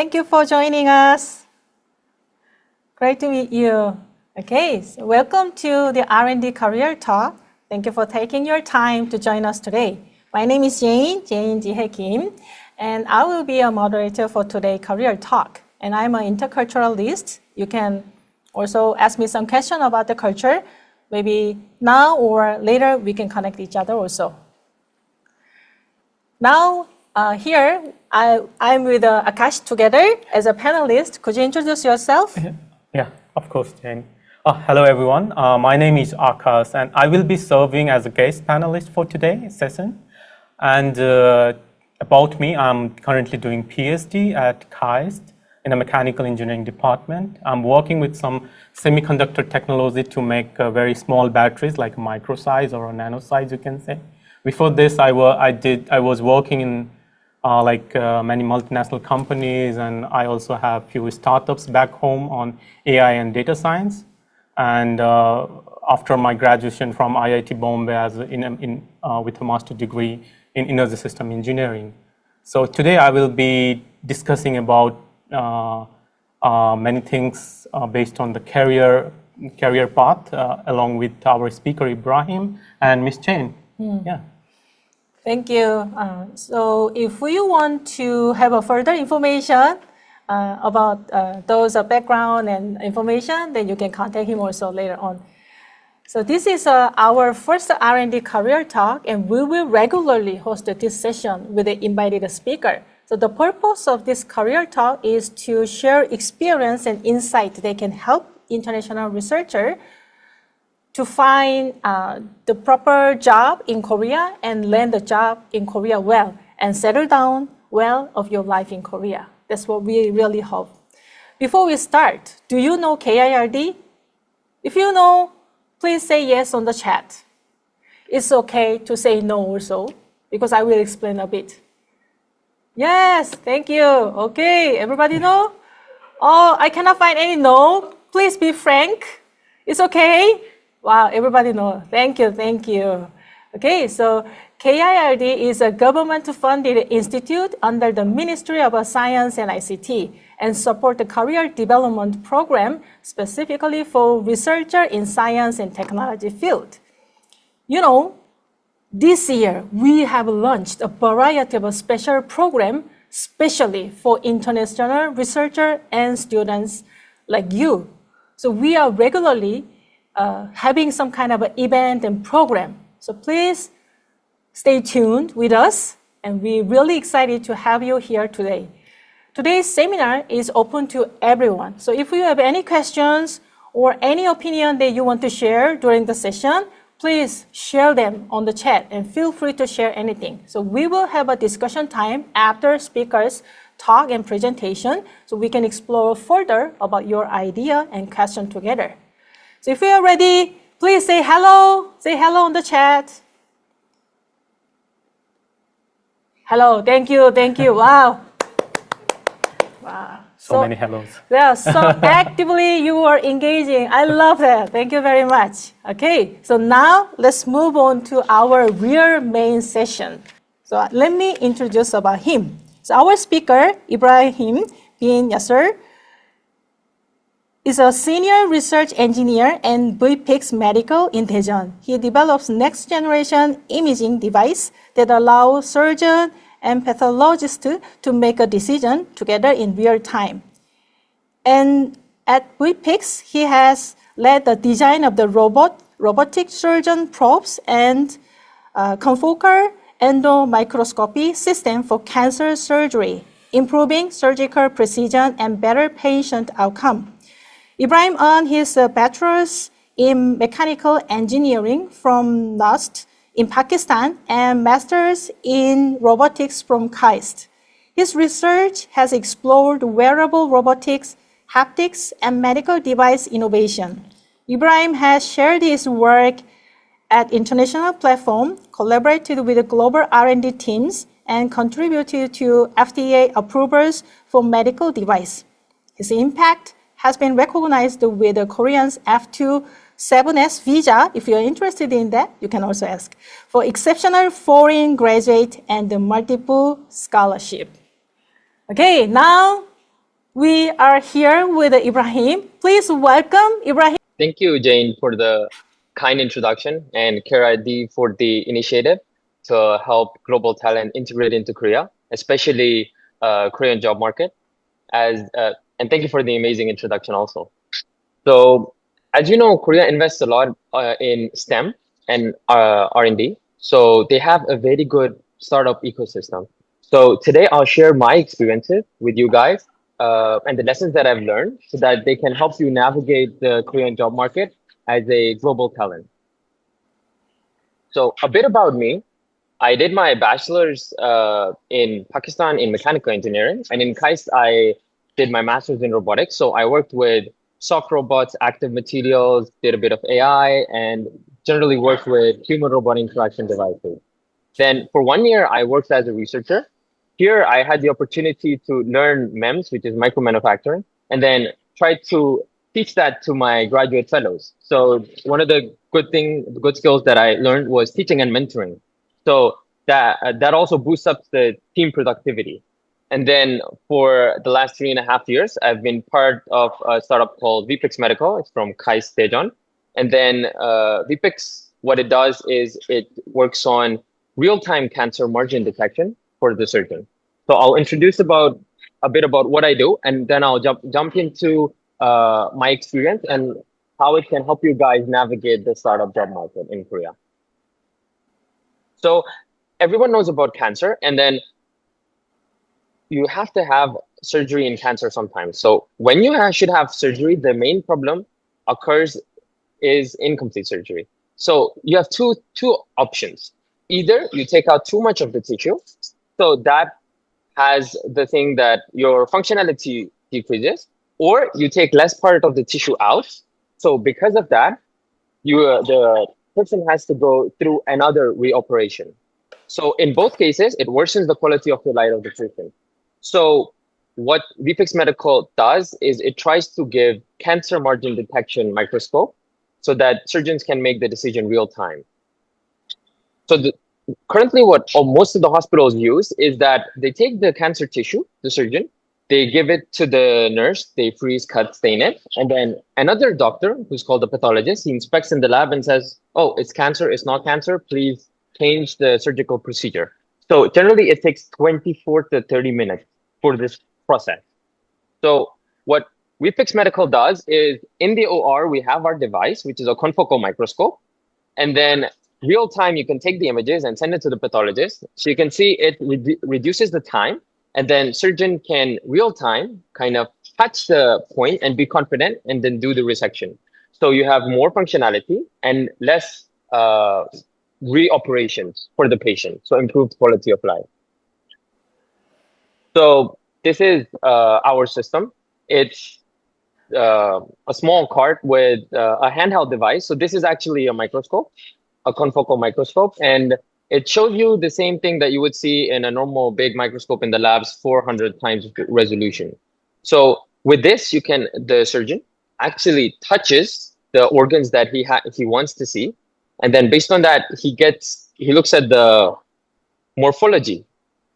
Thank you for joining us. Great to meet you. Okay, so welcome to the R&D Career Talk. Thank you for taking your time to join us today. My name is Jane Jihae Kim, and I will be a moderator for today's Career Talk. And I'm an interculturalist. You can also ask me some question about the culture. Maybe now or later we can connect each other also. Now, here, I'm with Akash together as a panelist. Could you introduce yourself? Yeah, of course, Jane. Hello, everyone. My name is Akash, and I will be serving as a guest panelist for today's session. And about me, I'm currently doing PhD at KIRD in the mechanical engineering department. I'm working with some semiconductor technology to make very small batteries, like micro size or a nano size, you can say. Before this, I was working in many multinational companies, and I also have few startups back home on AI and data science. And after my graduation from IIT Bombay with a master's degree in energy system engineering. So today I will be discussing about many things based on the career path along with our speaker Ibrahim and Ms. Chen. Yeah. Thank you. So if you want to have a further information about those background and information, then you can contact him also later on. So this is our first R&D Career Talk, and we will regularly host this session with the invited speaker. So the purpose of this Career Talk is to share experience and insight that can help international researchers to find the proper job in Korea and land the job in Korea well and settle down well of your life in Korea. That's what we really hope. Before we start, do you know KIRD? If you know, please say yes on the chat. It's okay to say no also, because I will explain a bit. Yes, thank you. Okay, everybody know? Oh, I cannot find any no. Please be frank. It's okay. Wow, everybody know. Thank you, thank you. Okay, so KIRD is a government-funded institute under the Ministry of Science and ICT and support the career development program specifically for researchers in science and technology field. You know, this year we have launched a variety of a special program specially for international researchers and students like you. So we are regularly having some kind of an event and program. So please stay tuned with us, and we're really excited to have you here today. Today's seminar is open to everyone. So if you have any questions or any opinion that you want to share during the session, please share them on the chat and feel free to share anything. So we will have a discussion time after speakers' talk and presentation, so we can explore further about your idea and question together. So if you are ready, please say hello. Say hello on the chat. Hello, thank you, thank you. Wow. Wow. So many hellos. Yeah, so actively you are engaging. I love that. Thank you very much. Okay, so now let's move on to our real main session. So let me introduce about him. So our speaker, Ibrahim Bin Yasir, is a senior research engineer in VPIX Medical in Daejeon. He develops next-generation imaging device that allow surgeon and pathologists to make a decision together in real time. And at VPIX, he has led the design of the robotic surgeon probes and confocal endomicroscopy system for cancer surgery, improving surgical precision and better patient outcome. Ibrahim earned his bachelor's in mechanical engineering from NUST in Pakistan and master's in robotics from KIRD. His research has explored wearable robotics, haptics, and medical device innovation. Ibrahim has shared his work at international platform, collaborated with global R&D teams, and contributed to FDA approvals for medical device. His impact has been recognized with the Korean's F27S visa. If you're interested in that, you can also ask for exceptional foreign graduate and the multiple scholarship. Okay, now We are here with Ibrahim. Please welcome Ibrahim. Thank you, Jane, for the kind introduction, and KIRD for the initiative to help global talent integrate into Korea, especially Korean job market. And thank you for the amazing introduction also. So, as you know, Korea invests a lot in STEM and R&D. So they have a very good startup ecosystem. So today I'll share my experiences with you guys and the lessons that I've learned so that they can help you navigate the Korean job market as a global talent. So a bit about me. I did my bachelor's in Pakistan in mechanical engineering, and in KAIST I did my master's in robotics. So I worked with soft robots, active materials, did a bit of AI, and generally worked with human-robot interaction devices. Then for 1 year, I worked as a researcher. Here, I had the opportunity to learn MEMS, which is micro manufacturing, and then try to teach that to my graduate fellows. So one of the good skills that I learned was teaching and mentoring. So that also boosts up the team productivity. And then for the last 3.5 years, I've been part of a startup called VPIX Medical. It's from KAIST Daejeon. And then VPIX, what it does is it works on real-time cancer margin detection for the surgeon. So I'll introduce a bit about what I do, and then I'll jump into my experience and how it can help you guys navigate the startup job market in Korea. So everyone knows about cancer, and then you have to have surgery in cancer sometimes. So when you should have surgery, the main problem occurs is incomplete surgery. So you have two options. Either you take out too much of the tissue, so that has the thing that your functionality decreases, or you take less part of the tissue out. So because of that, the person has to go through another reoperation. So in both cases, it worsens the quality of the life of the patient. So what VPIX Medical does is it tries to give cancer margin detection microscope so that surgeons can make the decision real time. So currently what most of the hospitals use is that they take the cancer tissue, the surgeon, they give it to the nurse, they freeze, cut, stain it, and then another doctor, who's called the pathologist, he inspects in the lab and says, oh, it's cancer, it's not cancer, please change the surgical procedure. So generally it takes 24 to 30 minutes for this process. So what VPIX Medical does is in the OR, we have our device, which is a confocal microscope. And then real time, you can take the images and send it to the pathologist. So you can see it reduces the time, and then surgeon can real time kind of touch the point and be confident and then do the resection. So you have more functionality and less reoperations for the patient. So improved quality of life. So this is our system. It's a small cart with a handheld device. So this is actually a microscope, a confocal microscope, and it shows you the same thing that you would see in a normal big microscope in the lab's 400 times resolution. So with this, the surgeon actually touches the organs that he wants to see, and then based on that, he looks at the morphology.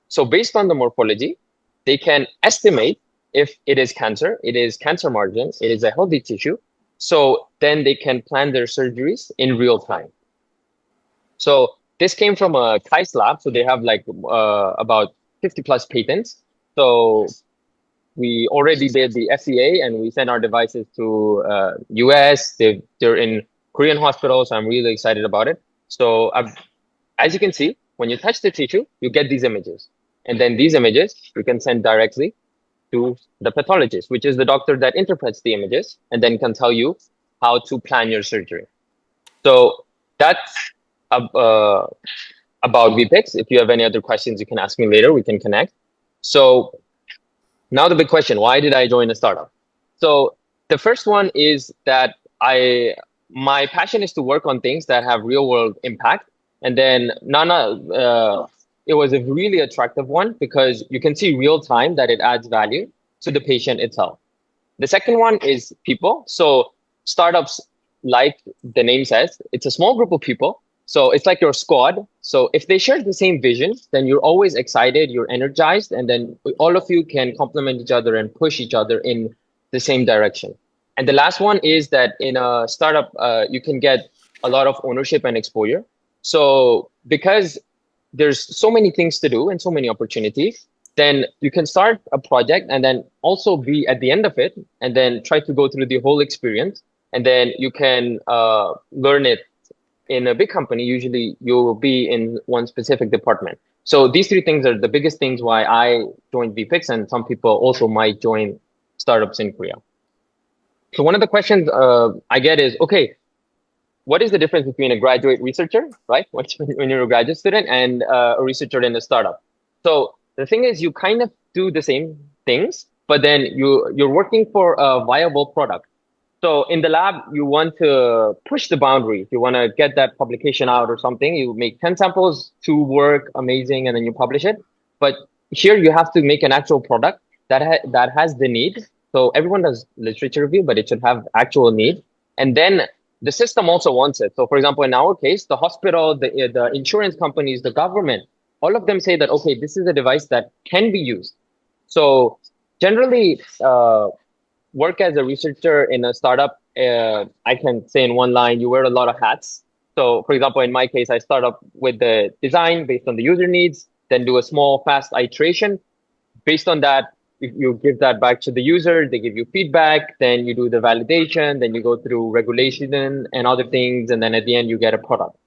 So based on the morphology, they can estimate if it is cancer, it is cancer margin, it is a healthy tissue. So then they can plan their surgeries in real time. So this came from a KAIST lab. So they have like about 50 plus patents. So we already did the FDA and we sent our devices to US. They're in Korean hospitals. I'm really excited about it. So as you can see, when you touch the tissue, you get these images. And then these images, you can send directly to the pathologist, which is the doctor that interprets the images and then can tell you how to plan your surgery. So that's about VPIX. If you have any other questions, you can ask me later. We can connect. So now the big question, why did I join a startup? So the first one is that my passion is to work on things that have real world impact. And then it was a really attractive one because you can see real time that it adds value to the patient itself. The second one is people. So startups, like the name says, it's a small group of people. So it's like your squad. So if they share the same vision, then you're always excited, you're energized, and then all of you can complement each other and push each other in the same direction. And the last one is that in a startup, you can get a lot of ownership and exposure. So because there's so many things to do and so many opportunities, then you can start a project and then also be at the end of it and then try to go through the whole experience. And then you can learn it. In a big company, usually you will be in one specific department. So these three things are the biggest things why I joined VPIX, and some people also might join startups in Korea. So one of the questions I get is, okay, what is the difference between a graduate researcher, right? When you're a graduate student, and a researcher in a startup? So the thing is, you kind of do the same things, but then you're working for a viable product. So in the lab, you want to push the boundaries. You want to get that publication out or something. You make 10 samples to work amazing, and then you publish it. But here you have to make an actual product that has the need. So everyone does literature review, but it should have actual need. And then the system also wants it. So for example, in our case, the hospital, the insurance companies, the government, all of them say that, okay, this is a device that can be used. So generally, work as a researcher in a startup, I can say in one line, you wear a lot of hats. So for example, in my case, I start up with the design based on the user needs, then do a small, fast iteration. Based on that, you give that back to the user, they give you feedback, then you do the validation, then you go through regulation and other things, and then at the end, you get a product.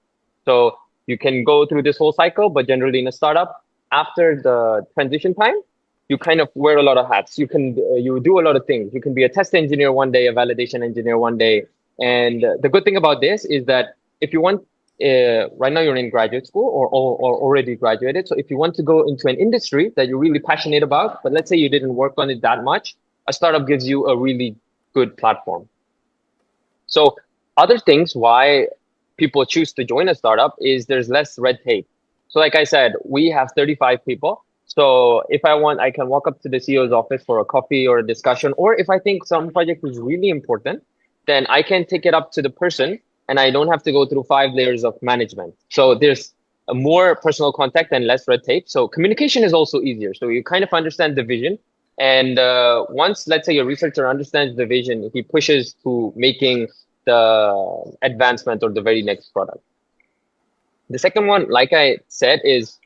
So you can go through this whole cycle, but generally in a startup, after the transition time, you kind of wear a lot of hats. You do a lot of things. You can be a test engineer one day, a validation engineer one day. And the good thing about this is that if you want, right now you're in graduate school or already graduated. So if you want to go into an industry that you're really passionate about, but let's say you didn't work on it that much, a startup gives you a really good platform. So other things why people choose to join a startup is there's less red tape. So like I said, we have 35 people. So if I want, I can walk up to the CEO's office for a coffee or a discussion, or if I think some project is really important, then I can take it up to the person and I don't have to go through 5 layers of management. So there's a more personal contact and less red tape. So communication is also easier. So you kind of understand the vision. And once, let's say, a researcher understands the vision, he pushes to making the advancement or the very next product. The second one, like I said, is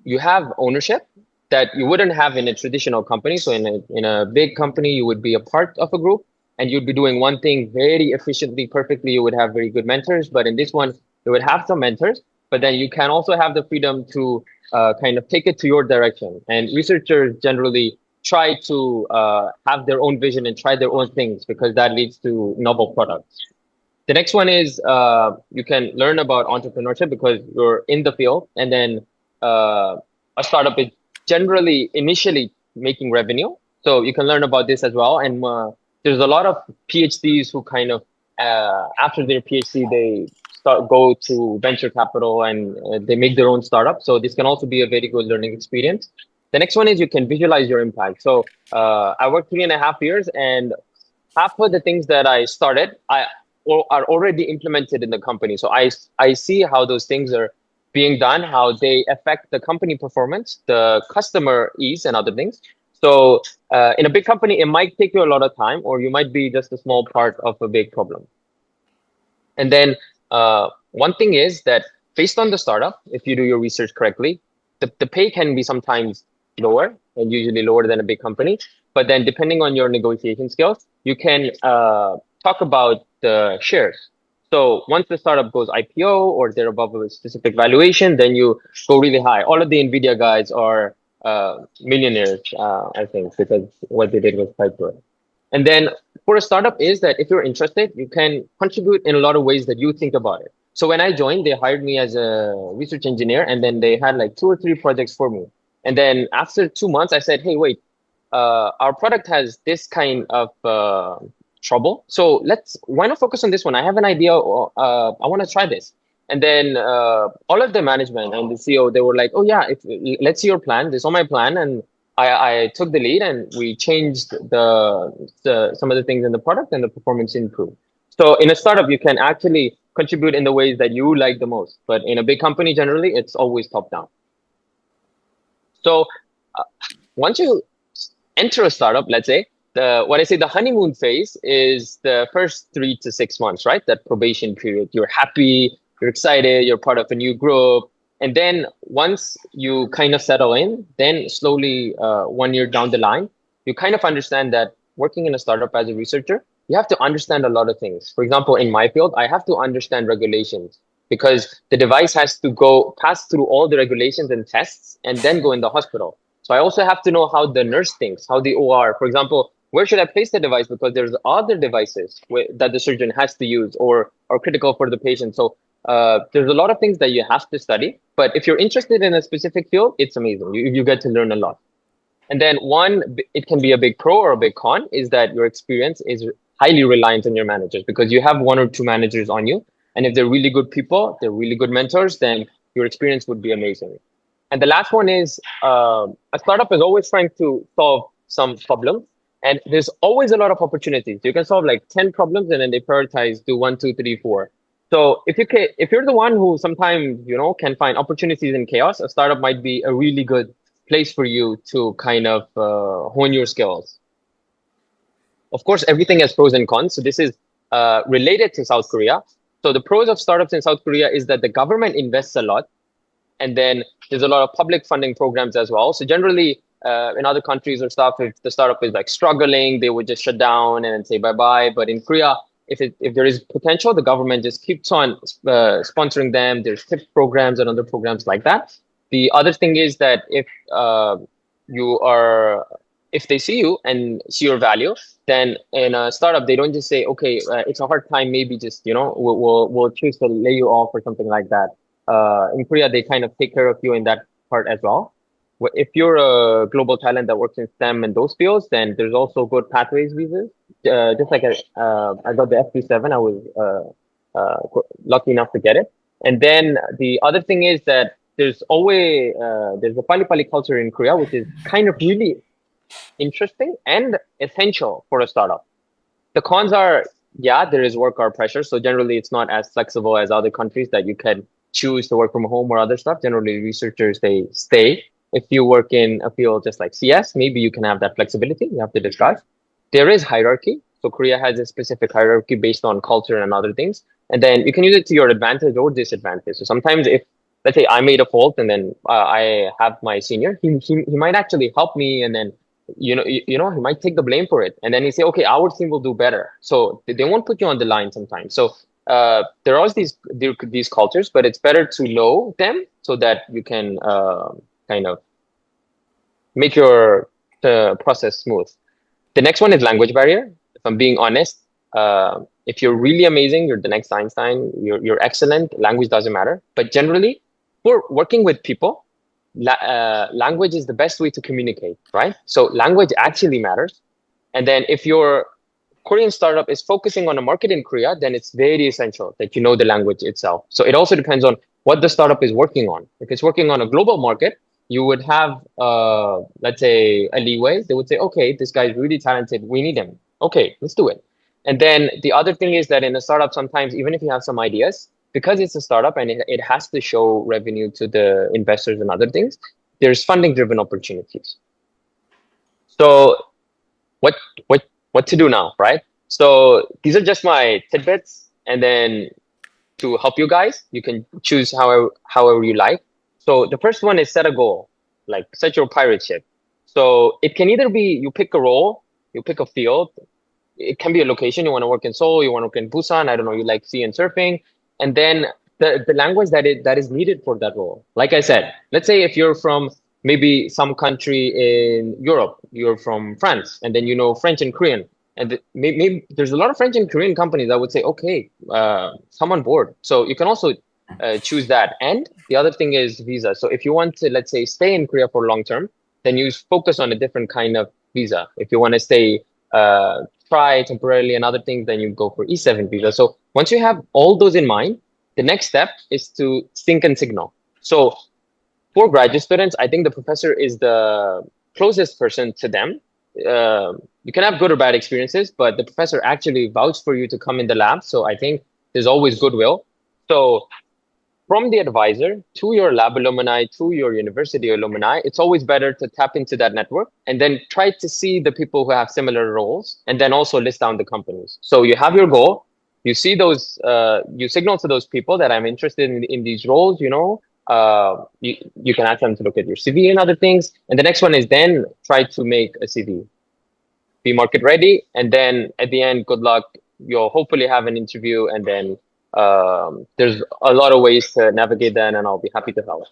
you have ownership that you wouldn't have in a traditional company. So in a big company, you would be a part of a group and you'd be doing one thing very efficiently, perfectly. You would have very good mentors. But in this one, you would have some mentors, but then you can also have the freedom to kind of take it to your direction. And researchers generally try to have their own vision and try their own things because that leads to novel products. The next one is you can learn about entrepreneurship because you're in the field, and then a startup is generally initially making revenue. So you can learn about this as well. And there's a lot of PhDs who kind of, after their PhD, they go to venture capital and they make their own startup. So this can also be a very good learning experience. The next one is you can visualize your impact. So I worked 3.5 years, and half of the things that I started, are already implemented in the company. So I see how those things are being done, how they affect the company performance, the customer ease, and other things. So in a big company, it might take you a lot of time, or you might be just a small part of a big problem. And then one thing is that based on the startup, if you do your research correctly, the pay can be sometimes lower, and usually lower than a big company. But then depending on your negotiation skills, you can talk about the shares. So once the startup goes IPO or they're above a specific valuation, then you go really high. All of the NVIDIA guys are millionaires, I think, because what they did was quite good. And then for a startup is that if you're interested, you can contribute in a lot of ways that you think about it. So when I joined, they hired me as a research engineer, and then they had like 2 or 3 projects for me. And then after 2 months, I said, hey, wait, our product has this kind of trouble. So why not focus on this one? I have an idea. I want to try this. And then all of the management and the CEO, they were like, oh yeah, let's see your plan. This is on my plan. And I took the lead and we changed some of the things in the product, and the performance improved. So in a startup, you can actually contribute in the ways that you like the most. But in a big company, generally, it's always top down. So once you enter a startup, let's say, the honeymoon phase is the first 3 to 6 months, right? That probation period. You're happy, you're excited, you're part of a new group. And then once you kind of settle in, then slowly 1 year down the line, you kind of understand that working in a startup as a researcher, you have to understand a lot of things. For example, in my field, I have to understand regulations because the device has to pass through all the regulations and tests and then go in the hospital. So I also have to know how the nurse thinks, how the OR, for example, where should I place the device? Because there's other devices that the surgeon has to use or are critical for the patient. So there's a lot of things that you have to study. But if you're interested in a specific field, it's amazing. You get to learn a lot. And then it can be a big pro or a big con is that your experience is highly reliant on your managers because you have 1 or 2 managers on you. And if they're really good people, they're really good mentors, then your experience would be amazing. And the last one is a startup is always trying to solve some problem. And there's always a lot of opportunities. You can solve like 10 problems and then they prioritize do 1, 2, 3, 4. So if you're the one who sometimes, can find opportunities in chaos, a startup might be a really good place for you to kind of hone your skills. Of course, everything has pros and cons. So this is related to South Korea. So the pros of startups in South Korea is that the government invests a lot. And then there's a lot of public funding programs as well. So generally, in other countries or stuff, if the startup is like struggling, they would just shut down and say bye-bye. But in Korea, if there is potential, the government just keeps on sponsoring them. There's tip programs and other programs like that. The other thing is that if they see you and see your value, then in a startup, they don't just say, okay, it's a hard time, maybe just, we'll choose to lay you off or something like that. In Korea, they kind of take care of you in that part as well. If you're a global talent that works in STEM and those fields, then there's also good pathways visas. Just like I got the FP7, I was lucky enough to get it. And then the other thing is that there's always there's a Pali Pali culture in Korea, which is kind of really interesting and essential for a startup. The cons are, there is work hour pressure. So generally, it's not as flexible as other countries that you can choose to work from home or other stuff. Generally, researchers, they stay. If you work in a field just like CS, maybe you can have that flexibility. You have to discuss. There is hierarchy. So Korea has a specific hierarchy based on culture and other things. And then you can use it to your advantage or disadvantage. So sometimes if, let's say I made a fault and then I have my senior, he might actually help me. And then, he might take the blame for it. And then he say, okay, our team will do better. So they won't put you on the line sometimes. So there are these cultures, but it's better to know them so that you can kind of make your process smooth. The next one is language barrier. If I'm being honest, if you're really amazing, you're the next Einstein, you're excellent, language doesn't matter. But generally, for working with people, language is the best way to communicate, right? So language actually matters. And then if your Korean startup is focusing on a market in Korea, then it's very essential that you know the language itself. So it also depends on what the startup is working on. If it's working on a global market, you would have, let's say, a leeway. They would say, okay, this guy is really talented. We need him. Okay, let's do it. And then the other thing is that in a startup, sometimes, even if you have some ideas, because it's a startup and it has to show revenue to the investors and other things, there's funding-driven opportunities. So what to do now, right? So these are just my tidbits. And then to help you guys, you can choose however you like. So the first one is set a goal, like set your pirate ship. So it can either be you pick a role, you pick a field. It can be a location. You want to work in Seoul, you want to work in Busan. I don't know, you like sea and surfing. And then the language that is needed for that role. Like I said, let's say if you're from maybe some country in Europe, you're from France, and then you know French and Korean. And maybe there's a lot of French and Korean companies that would say, okay, come on board. So you can also choose that. And the other thing is visa. So if you want to, let's say, stay in Korea for long term, then you focus on a different kind of visa. If you want to stay, try temporarily and other things, then you go for E7 visa. So once you have all those in mind, the next step is to sync and signal. So for graduate students, I think the professor is the closest person to them. You can have good or bad experiences, but the professor actually vouched for you to come in the lab. So I think there's always goodwill. So from the advisor to your lab alumni, to your university alumni, it's always better to tap into that network and then try to see the people who have similar roles and then also list down the companies. So you have your goal, you see those, you signal to those people that I'm interested in these roles, you know, you can ask them to look at your CV and other things. And the next one is then try to make a CV. Be market ready. And then at the end, good luck. You'll hopefully have an interview and then there's a lot of ways to navigate that and I'll be happy to help.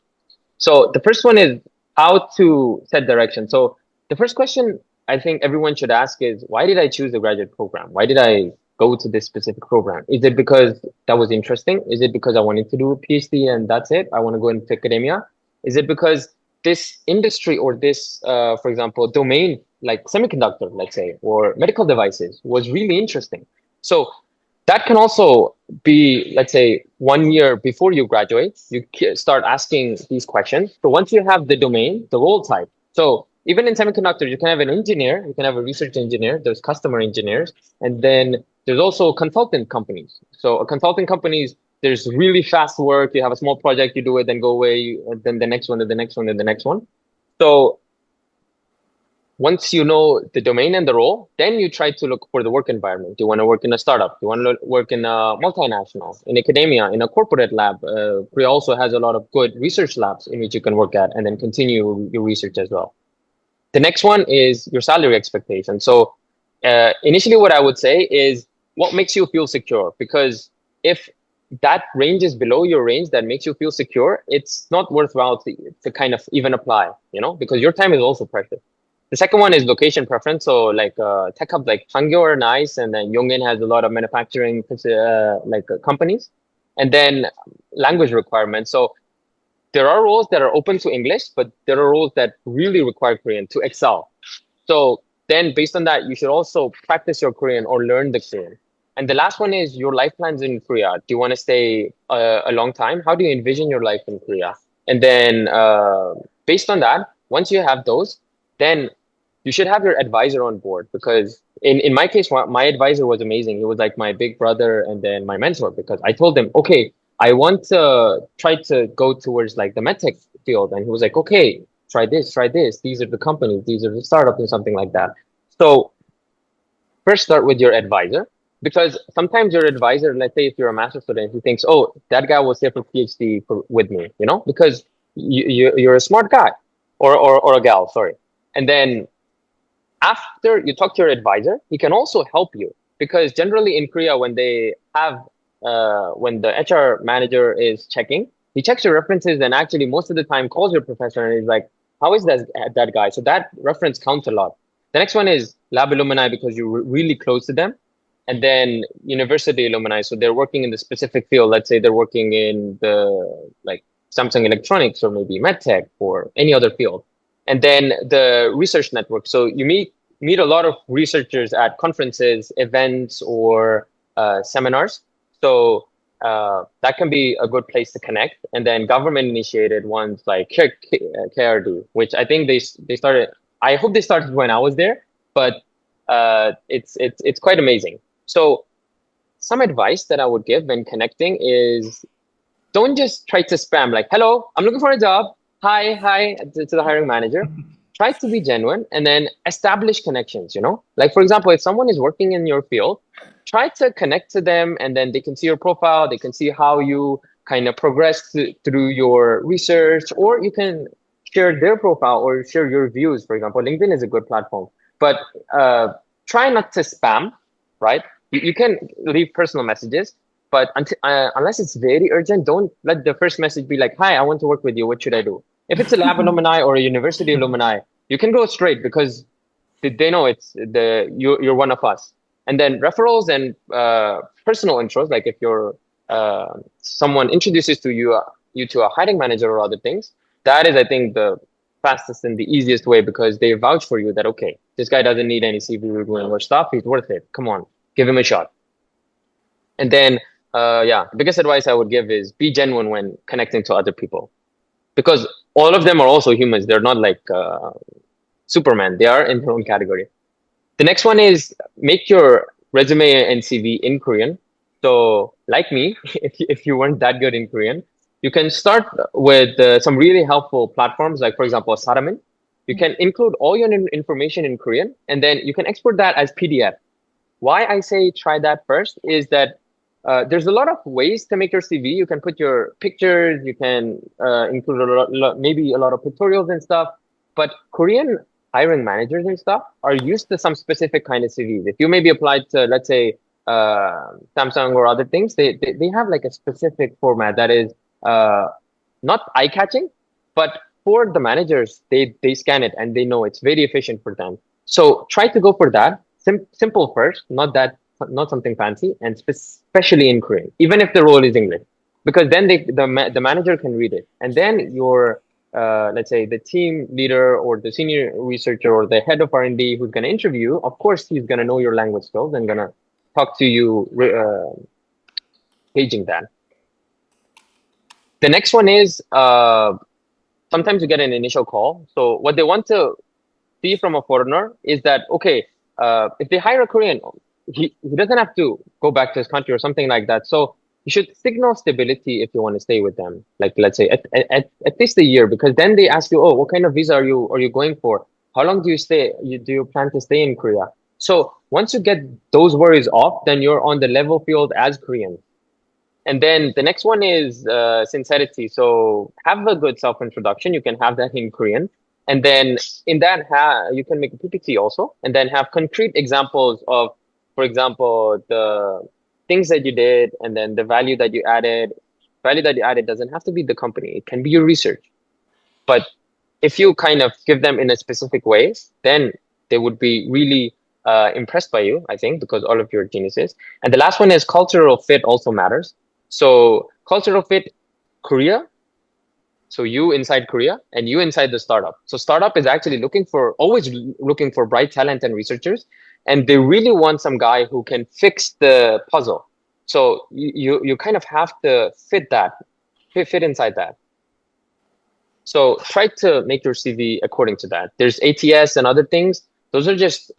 So the first one is how to set direction. So the first question I think everyone should ask is, why did I choose the graduate program? Why did I go to this specific program? Is it because that was interesting? Is it because I wanted to do a PhD and that's it? I want to go into academia? Is it because this industry or this, for example, domain like semiconductor, let's say, or medical devices was really interesting? So that can also be, let's say, 1 year before you graduate, you start asking these questions. So once you have the domain, the role type. So even in semiconductors, you can have an engineer, you can have a research engineer, there's customer engineers, and then there's also consultant companies. So consulting companies, there's really fast work. You have a small project, you do it, then go away, and then the next one, and the next one, and the next one. So once you know the domain and the role, then you try to look for the work environment. Do you want to work in a startup? Do you want to work in a multinational, in academia, in a corporate lab? Korea also has a lot of good research labs in which you can work at and then continue your research as well. The next one is your salary expectation. So initially what I would say is what makes you feel secure? Because if that range is below your range that makes you feel secure, it's not worthwhile to kind of even apply, you know, because your time is also precious. The second one is location preference. So like tech hubs like Hangyo are nice, and then Yongin has a lot of manufacturing companies, and then language requirements. So there are roles that are open to English, but there are roles that really require Korean to excel. So then based on that, you should also practice your Korean or learn the Korean. And the last one is your life plans in Korea. Do you want to stay a long time? How do you envision your life in Korea? And then based on that, once you have those, then you should have your advisor on board, because in my case, my advisor was amazing. He was like my big brother and then my mentor, because I told him, okay, I want to try to go towards like the medtech field. And he was like, okay, try this. These are the companies, these are the startups and something like that. So first start with your advisor, because sometimes your advisor, let's say if you're a master's student, he thinks, oh, that guy was here for PhD with me, you know, because you're a smart guy or a gal, sorry. And then after you talk to your advisor, he can also help you, because generally in Korea, when they have, when the HR manager is checking, he checks your references and actually most of the time calls your professor and is like, how is that guy? So that reference counts a lot. The next one is lab alumni, because you're really close to them. And then university alumni. So they're working in the specific field. Let's say they're working in the like Samsung Electronics or maybe MedTech or any other field. And then the research network. So you meet a lot of researchers at conferences, events, or seminars. So that can be a good place to connect. And then government initiated ones like KIRD, which I think they started. I hope they started when I was there, but it's quite amazing. So some advice that I would give when connecting is, don't just try to spam like, hello, I'm looking for a job. Hi, to the hiring manager. Try to be genuine and then establish connections, you know? Like, for example, if someone is working in your field, try to connect to them, and then they can see your profile. They can see how you kind of progress through your research, or you can share their profile or share your views. For example, LinkedIn is a good platform, but try not to spam, right? You can leave personal messages, but unless it's very urgent, don't let the first message be like, hi, I want to work with you. What should I do? If it's a lab alumni or a university alumni, you can go straight, because they know you're one of us. And then referrals and personal intros, like if you're someone introduces you to a hiring manager or other things, that is, I think, the fastest and the easiest way, because they vouch for you that, okay, this guy doesn't need any CV reviewing or stuff. He's worth it. Come on, give him a shot. And then, the biggest advice I would give is be genuine when connecting to other people, because all of them are also humans. They're not like Superman. They are in their own category. The next one is make your resume and CV in Korean. So like me, if you weren't that good in Korean, you can start with some really helpful platforms, like for example, Saramin. You can include all your information in Korean, and then you can export that as PDF. Why I say try that first is that there's a lot of ways to make your CV. You can put your pictures, you can include maybe a lot of tutorials and stuff, but Korean hiring managers and stuff are used to some specific kind of CVs. If you maybe applied to, let's say, Samsung or other things, they have like a specific format that is not eye-catching, but for the managers, they scan it and they know it's very efficient for them. So try to go for that. Simple first, not something fancy, and especially in Korean, even if the role is English, because then the manager can read it, and then your let's say the team leader or the senior researcher or the head of R&D who's going to interview, of course, he's going to know your language skills and going to talk to you, gauging that. The next one is sometimes you get an initial call. So what they want to see from a foreigner is that, okay, if they hire a Korean, he doesn't have to go back to his country or something like that. So you should signal stability if you want to stay with them. Like, let's say at least a year, because then they ask you, oh, what kind of visa are you going for? How long do you stay? Do you plan to stay in Korea? So once you get those worries off, then you're on the level field as Korean. And then the next one is sincerity. So have a good self-introduction. You can have that in Korean. And then in that, you can make a PPT also, and then have concrete examples of, for example, the things that you did, and then the value that you added. Value that you added doesn't have to be the company. It can be your research. But if you kind of give them in a specific way, then they would be really impressed by you, I think, because all of your geniuses. And the last one is cultural fit also matters. So cultural fit, Korea. So you inside Korea and you inside the startup. So startup is actually always looking for bright talent and researchers. And they really want some guy who can fix the puzzle. So you kind of have to fit inside that. So try to make your CV according to that. There's ATS and other things. Those are just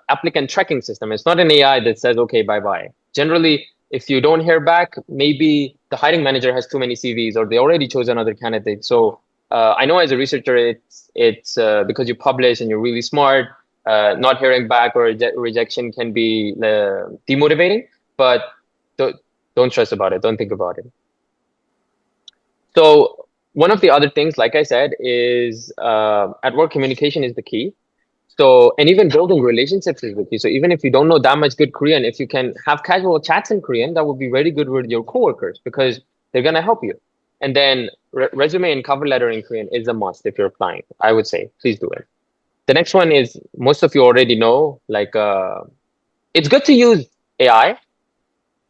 applicant tracking system. It's not an AI that says, okay, bye-bye. Generally, if you don't hear back, maybe the hiring manager has too many CVs or they already chose another candidate. So I know as a researcher, it's because you publish and you're really smart, not hearing back or rejection can be demotivating, but don't stress about it. Don't think about it. So one of the other things, like I said, is at work communication is the key. So, and even building relationships is the key. So even if you don't know that much good Korean, if you can have casual chats in Korean, that would be very good with your coworkers because they're going to help you. And then resume and cover letter in Korean is a must if you're applying. I would say, please do it. The next one is, most of you already know, like, it's good to use AI.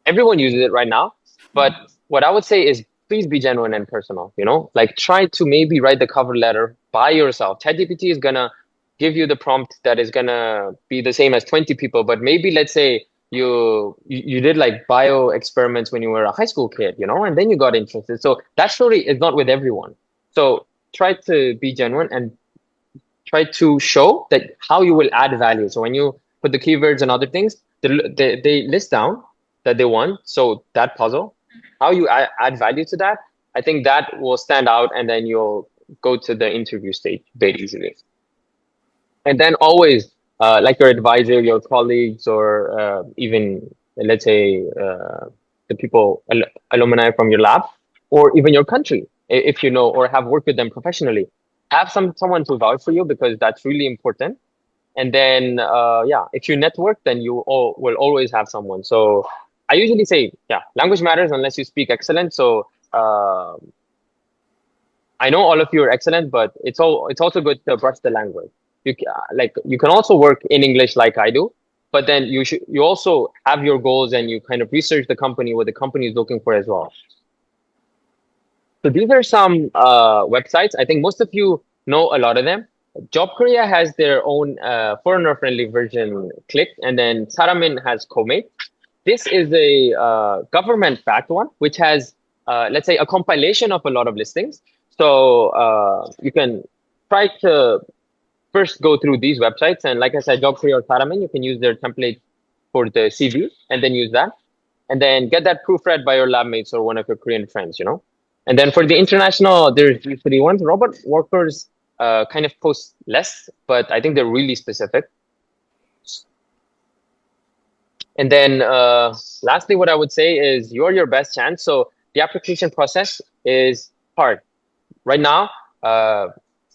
Everyone uses it right now. But what I would say is, please be genuine and personal, like try to maybe write the cover letter by yourself. ChatGPT is going to give you the prompt that is going to be the same as 20 people. But maybe let's say you did like bio experiments when you were a high school kid, and then you got interested. So that story is not with everyone. So try to be genuine and try to show that how you will add value. So when you put the keywords and other things, they list down that they want. So that puzzle, how you add value to that, I think that will stand out, and then you'll go to the interview stage very easily. And then always, like your advisor, your colleagues, or even, let's say, the people, alumni from your lab, or even your country, if you know or have worked with them professionally, have someone to vouch for you because that's really important. And then, if you network, then you will always have someone. So I usually say, language matters unless you speak excellent. So I know all of you are excellent, but it's also good to brush the language. You can also work in English like I do, but then you also have your goals and you kind of research the company, what the company is looking for as well. So these are some websites. I think most of you know a lot of them. Job Korea has their own foreigner-friendly version, Click, and then Saramin has Komate. This is a government-backed one, which has, let's say, a compilation of a lot of listings. So you can try to first go through these websites. And like I said, Job Korea or Saramin, you can use their template for the CV and then use that. and then get that proofread by your lab mates or one of your Korean friends, you know. And then for the international, there's usually ones. Robot workers kind of post less, but I think they're really specific. And then lastly, what I would say is you're your best chance. So the application process is hard. Right now,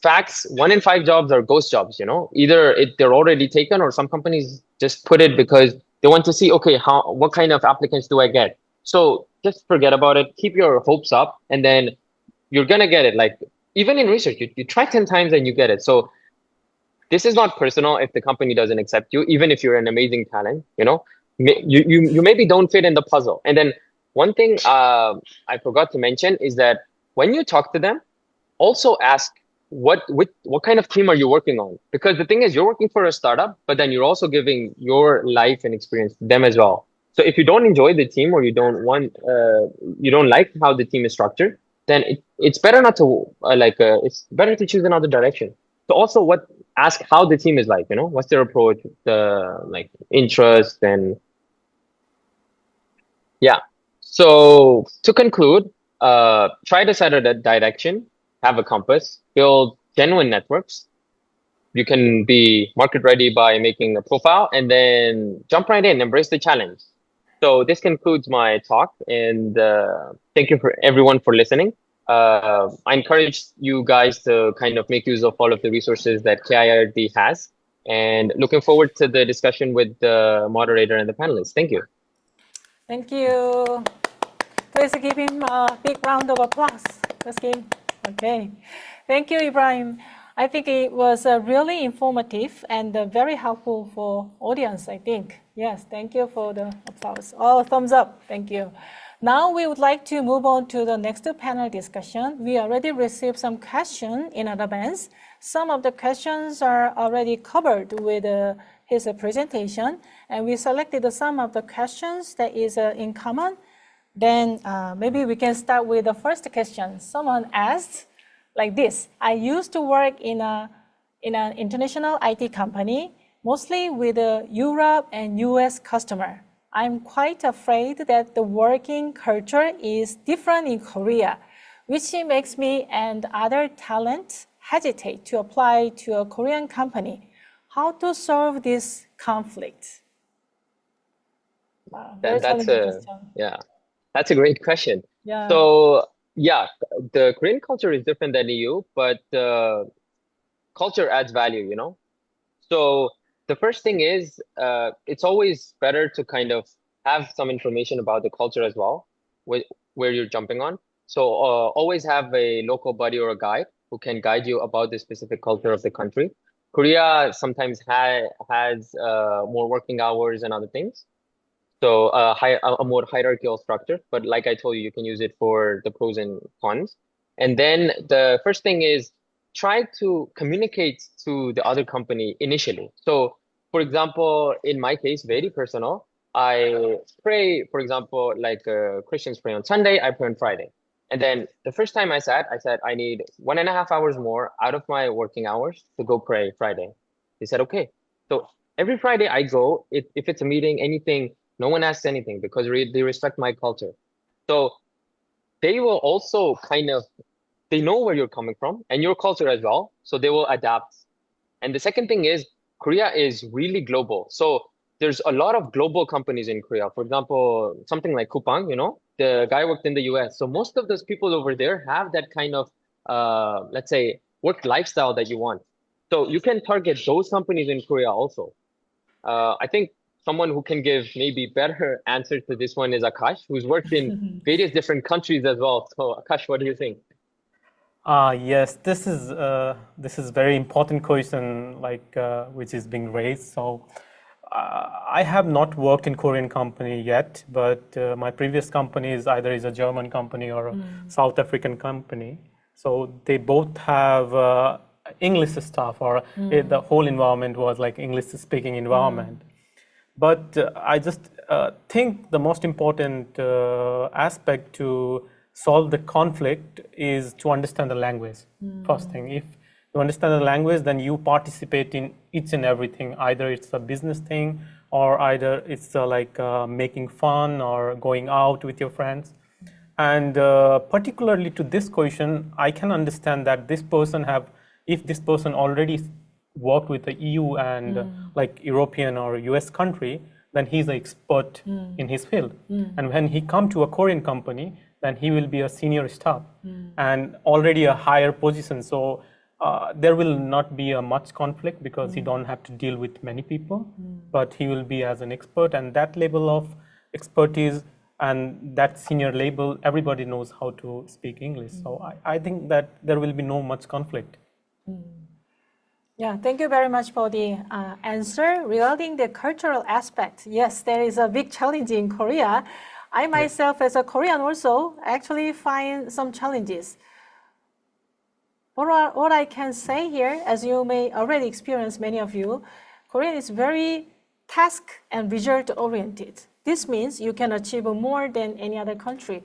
facts, 1 in 5 jobs are ghost jobs, you know, either they're already taken or some companies just put it because they want to see, okay, what kind of applicants do I get? So just forget about it, keep your hopes up, and then you're going to get it. Like even in research, you try 10 times and you get it. So this is not personal if the company doesn't accept you, even if you're an amazing talent, you know, you maybe don't fit in the puzzle. And then one thing I forgot to mention is that when you talk to them, also ask what kind of team are you working on? Because the thing is, you're working for a startup, but then you're also giving your life and experience to them as well. So if you don't enjoy the team or you don't like how the team is structured, then it's better not to it's better to choose another direction. So also ask how the team is like, you know, what's their approach, the like interest, and yeah. So to conclude, try to set a direction, have a compass, build genuine networks. You can be market ready by making a profile and then jump right in, embrace the challenge. So this concludes my talk, and thank you for everyone for listening. I encourage you guys to kind of make use of all of the resources that KIRD has, and looking forward to the discussion with the moderator and the panelists. Thank you. Thank you. Please give him a big round of applause. Let's give. Okay. Thank you, Ibrahim. I think it was really informative and very helpful for audience, I think. Yes, thank you for the applause. All thumbs up. Thank you. Now we would like to move on to the next panel discussion. We already received some questions in advance. Some of the questions are already covered with his presentation, and we selected some of the questions that is in common. Then maybe we can start with the first question. Someone asked like this: I used to work in an international IT company, mostly with a Europe and US customer. I'm quite afraid that the working culture is different in Korea, which makes me and other talent hesitate to apply to a Korean company. How to solve this conflict? Wow, that's a great question. Yeah. So yeah, the Korean culture is different than EU, but culture adds value, you know? So the first thing is, it's always better to kind of have some information about the culture as well, where you're jumping on. So always have a local buddy or a guide who can guide you about the specific culture of the country. Korea sometimes has more working hours and other things. So a more hierarchical structure, but like I told you, you can use it for the pros and cons. And then the first thing is try to communicate to the other company initially. So for example, in my case, very personal, I pray, for example, like Christians pray on Sunday, I pray on Friday. And then the first time I said, I need 1.5 hours more out of my working hours to go pray Friday. They said, okay. So every Friday I go, if it's a meeting, anything, no one asks anything because they respect my culture. So they will also they know where you're coming from and your culture as well. So they will adapt. And the second thing is Korea is really global. So there's a lot of global companies in Korea. For example, something like Coupang, you know, the guy worked in the US. So most of those people over there have that kind of, let's say, work lifestyle that you want. So you can target those companies in Korea also. I think someone who can give maybe better answer to this one is Akash, who's worked in various different countries as well. So Akash, what do you think? Yes, this is very important question, which is being raised. So I have not worked in Korean company yet, but my previous company is either a German company or a South African company. So they both have English staff, or the whole environment was like English speaking environment. But I just think the most important aspect to solve the conflict is to understand the language. First thing, if you understand the language, then you participate in each and everything. Either it's a business thing or either it's like making fun or going out with your friends. And particularly to this question, I can understand that this person if this person already worked with the EU and like European or US country, then he's an expert in his field. And when he come to a Korean company, then he will be a senior staff and already a higher position. So there will not be a much conflict because he don't have to deal with many people, but he will be as an expert, and that level of expertise and that senior label, everybody knows how to speak English. So I think that there will be no much conflict. Yeah, thank you very much for the answer. Regarding the cultural aspect, yes, there is a big challenge in Korea. I myself, as a Korean also, actually find some challenges. What I can say here, as you may already experience, many of you, Korean is very task and result oriented. This means you can achieve more than any other country.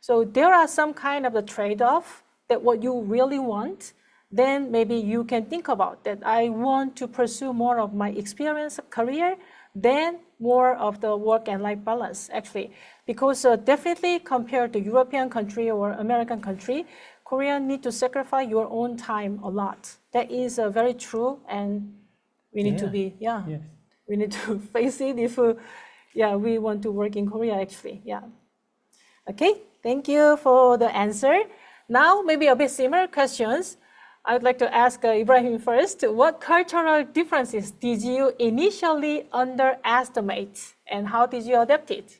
So there are some kind of the trade-off that what you really want, then maybe you can think about that I want to pursue more of my experience career than more of the work and life balance, actually. Because definitely compared to European country or American country, Korean need to sacrifice your own time a lot. That is very true, and we need to be, we need to face it if we want to work in Korea, actually, Okay, thank you for the answer. Now, maybe a bit similar questions. I would like to ask Ibrahim first. What cultural differences did you initially underestimate, and how did you adapt it?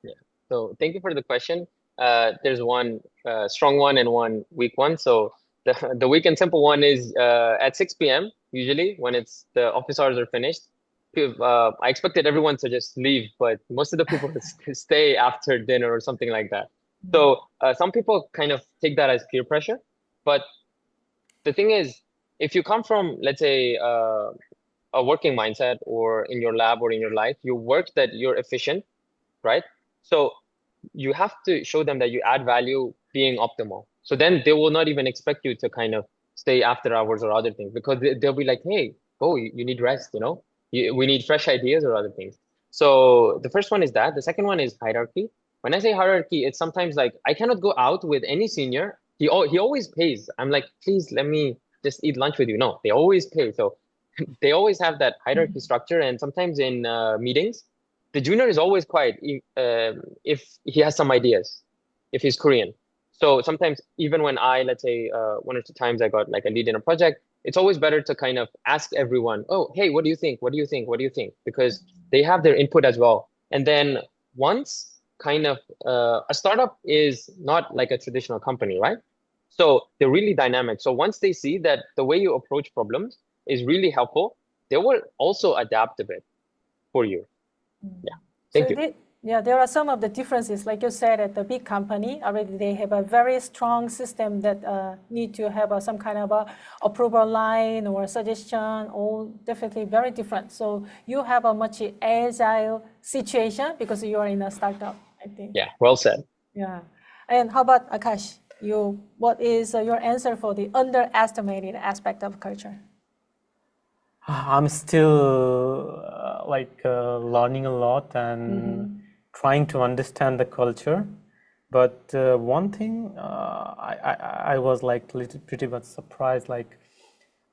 Yeah. So thank you for the question. There's one strong one and one weak one. So the weak and simple one is at 6 p.m. usually when the office hours are finished. I expected everyone to just leave, but most of the people stay after dinner or something like that. So some people kind of take that as peer pressure, but the thing is, if you come from, let's say, a working mindset or in your lab or in your life, you work that you're efficient, right? So you have to show them that you add value being optimal. So then they will not even expect you to kind of stay after hours or other things, because they'll be like, hey, go, you need rest, we need fresh ideas or other things. So the first one is that. The second one is hierarchy. When I say hierarchy, it's sometimes like I cannot go out with any senior. He always pays. I'm like, please let me just eat lunch with you. No, they always pay. So they always have that hierarchy structure. And sometimes in meetings, the junior is always quiet if he has some ideas, if he's Korean. So sometimes even when let's say one or two times I got like a lead in a project, it's always better to kind of ask everyone, oh, hey, what do you think? What do you think? What do you think? Because they have their input as well. And then once kind of a startup is not like a traditional company, right? So they're really dynamic. So once they see that the way you approach problems is really helpful, they will also adapt a bit for you. Yeah. Thank you. There are some of the differences, like you said, at the big company already they have a very strong system that need to have some kind of a approval line or suggestion, all definitely very different. So you have a much agile situation because you are in a startup, I think. Yeah, well said. Yeah. And how about Akash? What is your answer for the underestimated aspect of culture? I'm still learning a lot and trying to understand the culture. But one thing I was like pretty much surprised.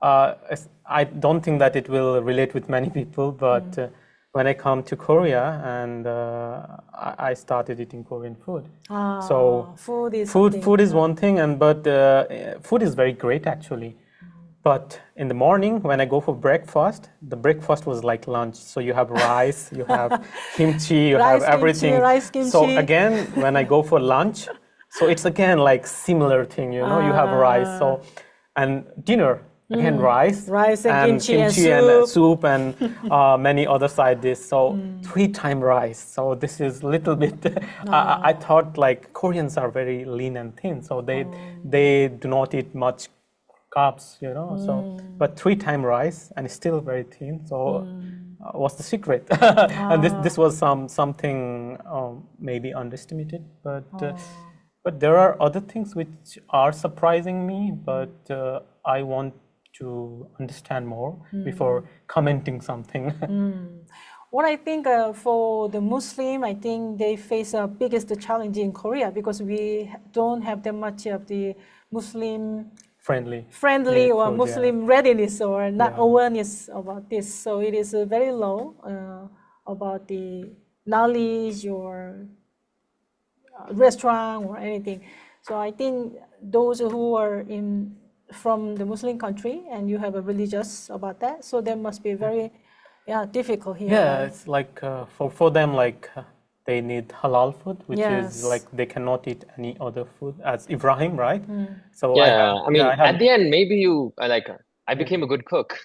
I don't think that it will relate with many people, but when I come to Korea and I started eating Korean food. So food is one thing, but food is very great actually. But in the morning, when I go for breakfast, the breakfast was like lunch. So you have rice, you have kimchi, you have everything. Kimchi. So again, when I go for lunch, so it's again like similar thing, you have rice. So and dinner, again rice and kimchi and soup and many other side dishes. So 3 times rice. So this is little bit. I thought like Koreans are very lean and thin, so they do not eat much carbs, so but 3 times rice and still very thin. So what's the secret? And this was something maybe underestimated, but there are other things which are surprising me, but I want to understand more before commenting something. What I think for the Muslim, I think they face the biggest challenge in Korea because we don't have that much of the Muslim friendly or food, Muslim readiness or not awareness about this. So it is very low about the knowledge or restaurant or anything. So I think those who are from the Muslim country and you have a religious about that, so that must be very difficult here. Yeah, it's like for them, like they need halal food, which is like they cannot eat any other food, as Ibrahim, right? So I mean, at the end, maybe you I became a good cook.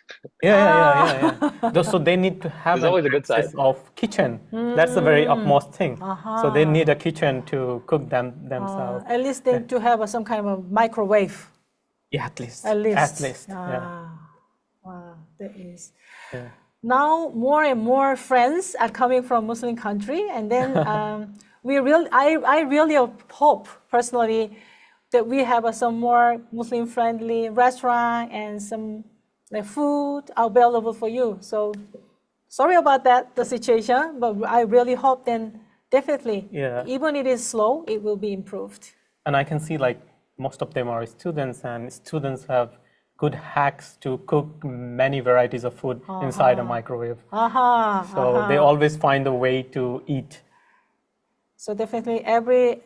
So they need to have always a good access side. of kitchen. That's the very utmost thing. So they need a kitchen to cook themselves. At least they to have some kind of microwave. Yeah, at least. Wow, that is. Yeah. Now more and more friends are coming from Muslim country, and then I really hope personally that we have some more Muslim-friendly restaurant and some food available for you. So sorry about that, the situation, but I really hope then definitely, even it is slow, it will be improved. And I can see like most of them are students, and students have good hacks to cook many varieties of food inside a microwave. So they always find a way to eat. So definitely every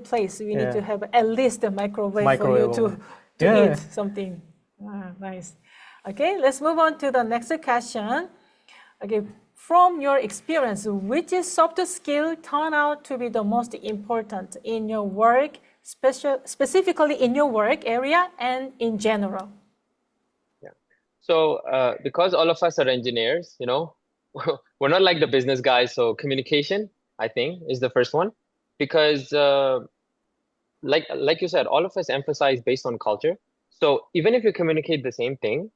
place we need to have at least a microwave for you to eat something. Nice. Okay, let's move on to the next question. Okay, from your experience, which soft skill turned out to be the most important in your work, specifically in your work area and in general? So because all of us are engineers, you know, we're not like the business guys. So communication, I think, is the first one, because like you said, all of us emphasize based on culture. So even if you communicate the same thing,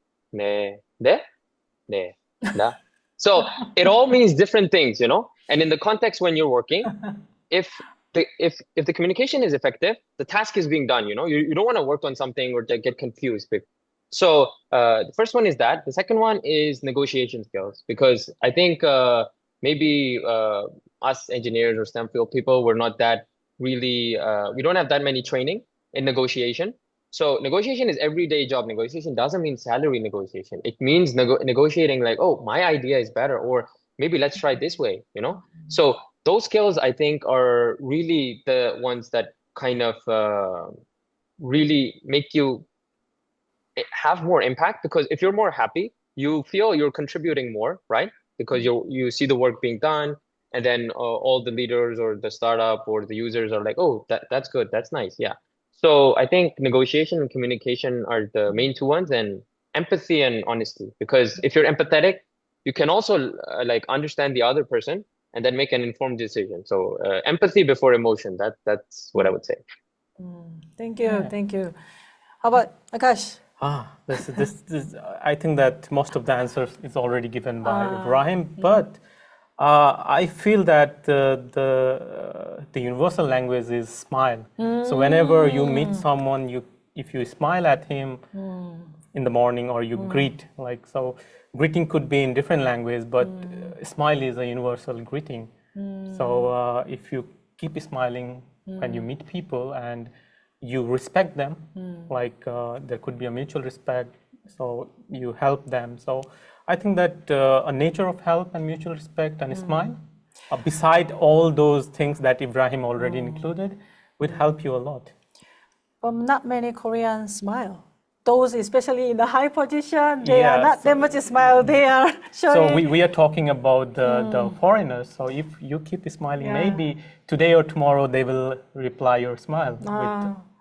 so it all means different things, you know. And in the context when you're working, if the communication is effective, the task is being done. You know, you don't want to work on something or get confused. So the first one is that. The second one is negotiation skills, because I think maybe us engineers or STEM field people, we're not that really, we don't have that many training in negotiation. So negotiation is everyday job. Negotiation doesn't mean salary negotiation. It means negotiating like, oh, my idea is better, or maybe let's try this way, you know? So those skills, I think, are really the ones that kind of really make you have more impact, because if you're more happy, you feel you're contributing more, right? Because you see the work being done, and then all the leaders or the startup or the users are like, oh, that's good, that's nice, yeah. So I think negotiation and communication are the main two ones, and empathy and honesty, because if you're empathetic, you can also like understand the other person and then make an informed decision. So empathy before emotion, that's what I would say. Thank you. How about Akash? This I think that most of the answers is already given by Ibrahim, but I feel that the universal language is smile. So whenever you meet someone, if you smile at him in the morning, or you greet, like, so greeting could be in different languages, but smile is a universal greeting. So if you keep smiling when you meet people and you respect them, like there could be a mutual respect, so you help them. So I think that a nature of help and mutual respect and smile, beside all those things that Ibrahim already included, would help you a lot. But not many Koreans smile. Those, especially in the high position, they are not that much smile. They are showing. So we are talking about the foreigners. So if you keep smiling, maybe today or tomorrow they will reply your smile.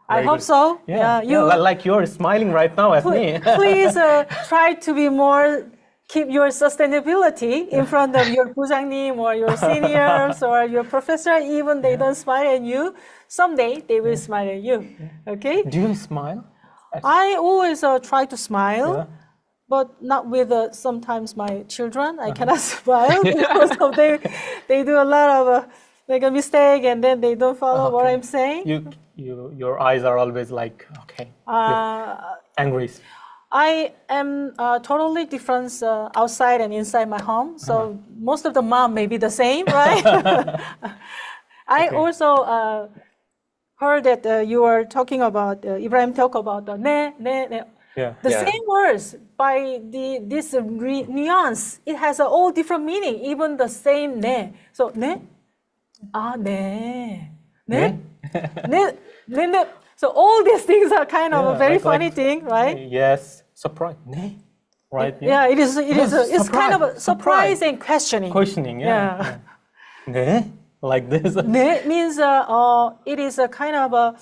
I hope so. Like you're smiling right now at me. Please try to be more, keep your sustainability in front of your 부장님 or your seniors or your professor. Even they don't smile at you, someday they will smile at you. Okay? Do you smile? I always try to smile, but not with sometimes my children. I cannot smile because of they do a lot of like a mistake, and then they don't follow what I'm saying. Your eyes are always like, okay, angry. I am totally different outside and inside my home. So most of the mom may be the same, right? I also heard that you were talking about, Ibrahim talk about the ne. The same words, by this nuance, it has all different meaning, even the same ne. So ne, ne. So all these things are kind of a very funny thing, right? Yes, surprise, ne, right? Yeah, it is. It's kind of a surprise and questioning. Questioning, yeah. Ne, like this. Ne means it is a kind of a,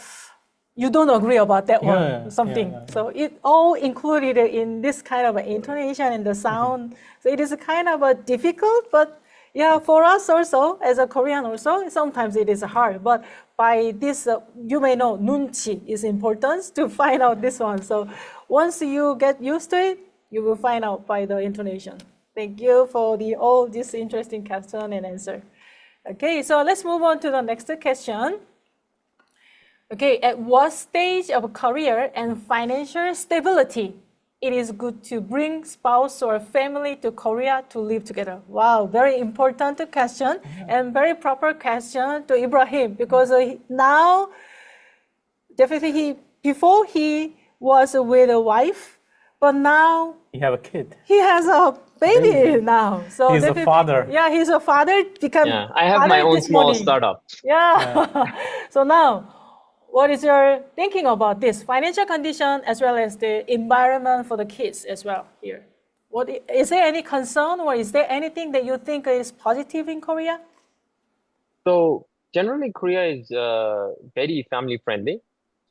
you don't agree about that one, something. So it all included in this kind of intonation and the sound. So it is a kind of a difficult, but yeah, for us also, as a Korean also, sometimes it is hard. But by this, you may know, nunchi is important to find out this one. So once you get used to it, you will find out by the intonation. Thank you for all this interesting question and answer. Okay, so let's move on to the next question. Okay, at what stage of career and financial stability it is good to bring spouse or family to Korea to live together? Wow, very important question and very proper question to Ibrahim, because now, definitely before he was with a wife, but now You have a kid. he has a baby now. So He's a father. Yeah, he's a father. I have my own small startup. Yeah. So now, what is your thinking about this financial condition as well as the environment for the kids as well here? Is there any concern, or is there anything that you think is positive in Korea? So generally, Korea is very family friendly.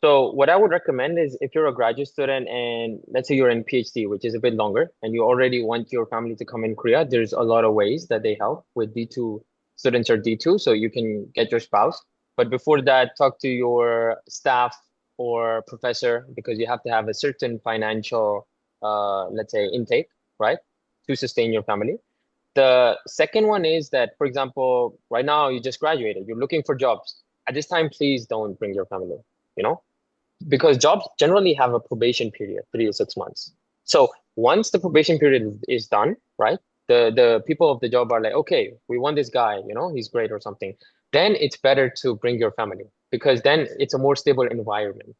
So what I would recommend is, if you're a graduate student and let's say you're in PhD, which is a bit longer, and you already want your family to come in Korea, there's a lot of ways that they help with D2 students or D2, so you can get your spouse. But before that, talk to your staff or professor, because you have to have a certain financial, let's say, intake, right, to sustain your family. The second one is that, for example, right now you just graduated, you're looking for jobs. At this time, please don't bring your family, because jobs generally have a probation period, 3 to 6 months. So once the probation period is done, right, the people of the job are like, okay, we want this guy, he's great or something. Then it's better to bring your family, because then it's a more stable environment.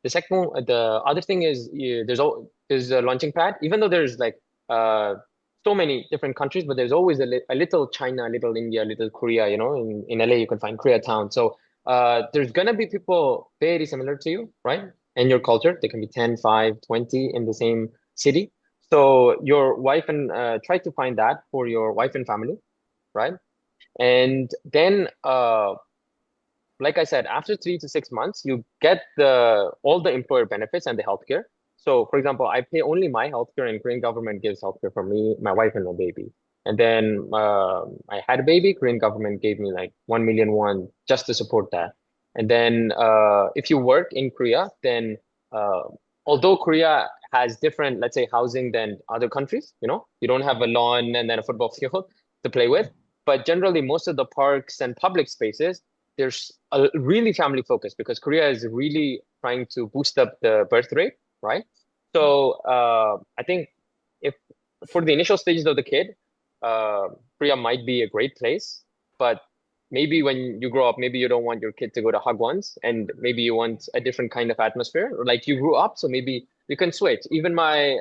The other thing is, there's a launching pad, even though there's like so many different countries, but there's always a little China, a little India, a little Korea, in LA you can find Koreatown. So there's gonna be people very similar to you, right? And your culture, they can be 10, 5, 20 in the same city. So your wife and try to find that for your wife and family, right? And then, like I said, after 3 to 6 months, you get all the employer benefits and the healthcare. So, for example, I pay only my healthcare, and Korean government gives healthcare for me, my wife, and my baby. And then I had a baby. Korean government gave me like 1 million won just to support that. And then if you work in Korea, then although Korea has different, let's say, housing than other countries, you don't have a lawn and then a football field to play with. But generally, most of the parks and public spaces, there's a really family focus, because Korea is really trying to boost up the birth rate, right? So I think if for the initial stages of the kid, Korea might be a great place. But maybe when you grow up, maybe you don't want your kid to go to Hagwons, and maybe you want a different kind of atmosphere. Or like you grew up, so maybe you can switch. Even my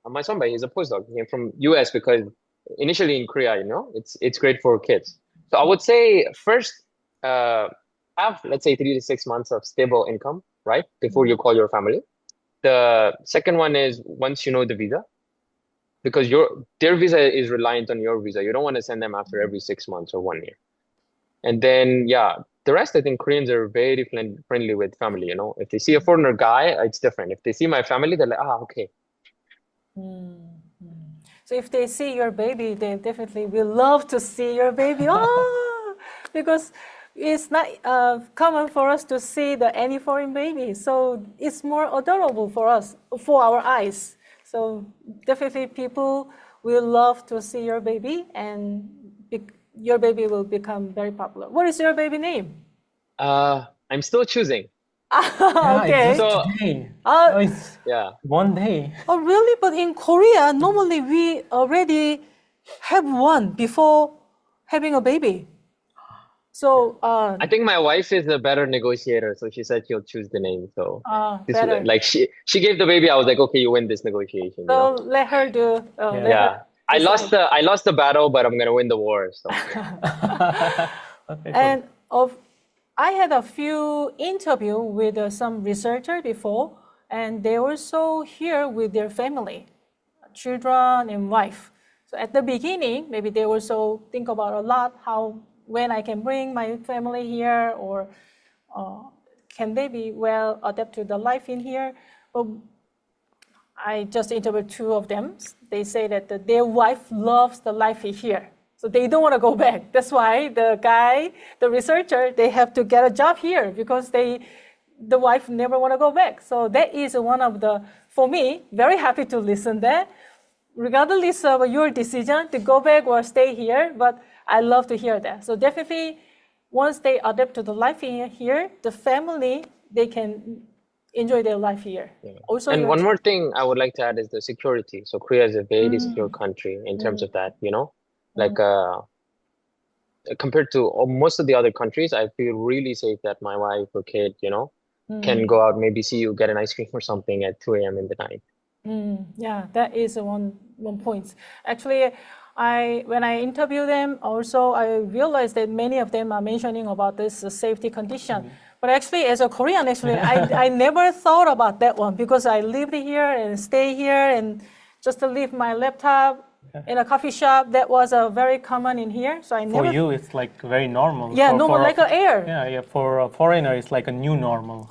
sonbei, he's a postdoc. He came from US because initially in Korea, it's great for kids. So I would say first have, let's say, 3 to 6 months of stable income, right, before you call your family. The second one is, once you know the visa, because their visa is reliant on your visa. You don't want to send them after every 6 months or 1 year. And then, the rest, I think Koreans are very friendly with family. If they see a foreigner guy, it's different. If they see my family, they're like, okay. So if they see your baby, they definitely will love to see your baby. Because it's not common for us to see any foreign baby. So it's more adorable for us, for our eyes. So definitely people will love to see your baby, and your baby will become very popular. What is your baby name? I'm still choosing. Okay. It's So- just today. Uh, Oh, it's Yeah. one day. Oh, really? But in Korea, normally we already have one before having a baby. So, I think my wife is a better negotiator, so she said she'll choose the name. So this better. like she gave the baby. I was like, okay, you win this negotiation. You So know? let her do. Let Yeah. her I decide. lost the battle, but I'm gonna win the war. So Okay, And I had a few interview with some researcher before, and they also here with their family, children and wife. So at the beginning, maybe they also think about a lot how when I can bring my family here, or can they be well adapt to the life in here. But I just interviewed two of them. They say that their wife loves the life here. So they don't want to go back. That's why the researcher, they have to get a job here because the wife never want to go back. So that is one of the, for me, very happy to listen that. Regardless of your decision to go back or stay here, but I love to hear that. So definitely, once they adapt to the life here, the family, they can enjoy their life here. Also, and one more thing I would like to add is the security. So Korea is a very secure country in terms of that, you know, like compared to most of the other countries, I feel really safe that my wife or kid, you know, can go out, maybe see you get an ice cream or something at 2 a.m. in the night. Yeah, that is one point. Actually, when I interview them, also I realized that many of them are mentioning about this safety condition. But actually, as a Korean, I never thought about that one because I lived here and stay here and just to leave my laptop in a coffee shop. That was very common in here. So I never. For you, it's like very normal. Yeah, for, normal, like air. Yeah. For a foreigner, it's like a new normal.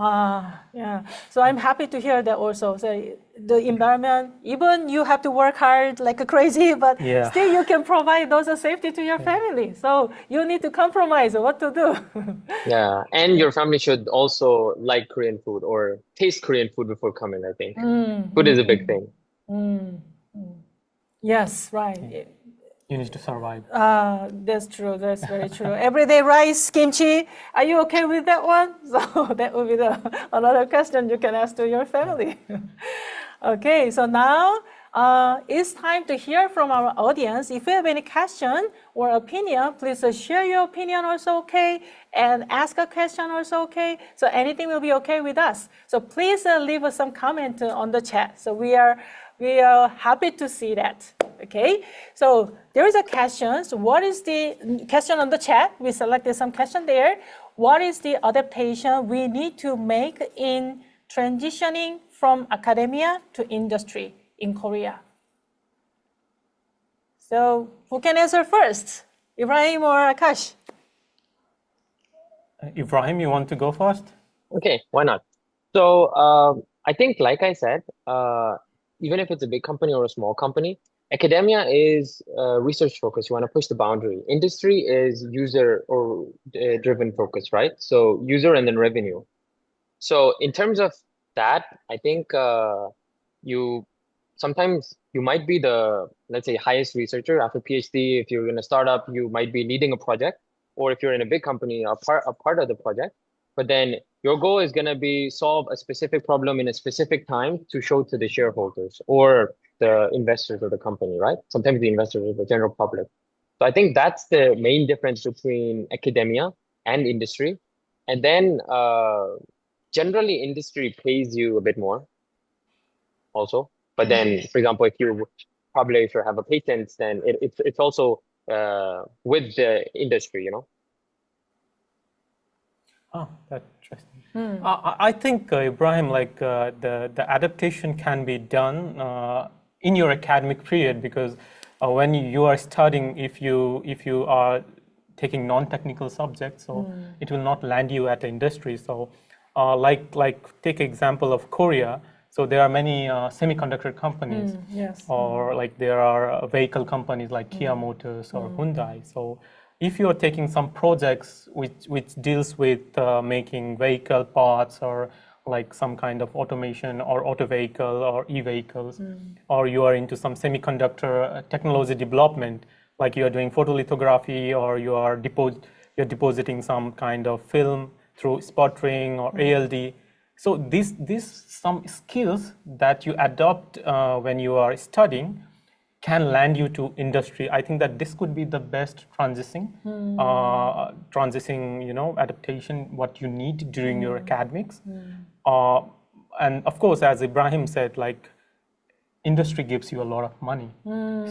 Yeah. So I'm happy to hear that also. So the environment, even you have to work hard like crazy, but still you can provide those safety to your family. So you need to compromise what to do. Yeah, and your family should also like Korean food or taste Korean food before coming, I think. Food is a big thing. Yes, right. You need to survive. That's true. That's very true. Everyday rice, kimchi. Are you okay with that one? So that would be another question you can ask to your family. Okay, so now it's time to hear from our audience. If you have any question or opinion, please share your opinion also okay, and ask a question also okay. So anything will be okay with us. So please leave us some comment on the chat. So we are happy to see that. Okay, so there is a question. So what is the question on the chat? We selected some question there. What is the adaptation we need to make in transitioning from academia to industry in Korea? So who can answer first? Ibrahim or Akash? Ibrahim, you want to go first? Okay, why not? So I think, like I said, even if it's a big company or a small company, academia is research focused. You want to push the boundary. Industry is user or driven focus, right? So user and then revenue. So in terms of that, I think sometimes you might be the, let's say, highest researcher after PhD. If you're in a startup, you might be leading a project, or if you're in a big company, a part of the project. But then your goal is going to be solve a specific problem in a specific time to show to the shareholders or the investors of the company, right? Sometimes the investors or the general public. So I think that's the main difference between academia and industry. And then generally industry pays you a bit more also. But then, for example, if you publish or have a patent, then it's also with the industry, you know? Oh, that's interesting. I think, Ibrahim, like the adaptation can be done in your academic period, because when you are studying, if you are taking non-technical subjects, so it will not land you at the industry. So like take example of Korea. So there are many semiconductor companies, or like there are vehicle companies like Kia Motors or Hyundai. So if you are taking some projects which deals with making vehicle parts or like some kind of automation or auto vehicle or e-vehicles, or you are into some semiconductor technology development, like you are doing photolithography, or you're depositing some kind of film through sputtering or ALD. So these some skills that you adopt when you are studying can land you to industry. I think that this could be the best transitioning, adaptation, what you need during your academics. And of course, as Ibrahim said, like industry gives you a lot of money.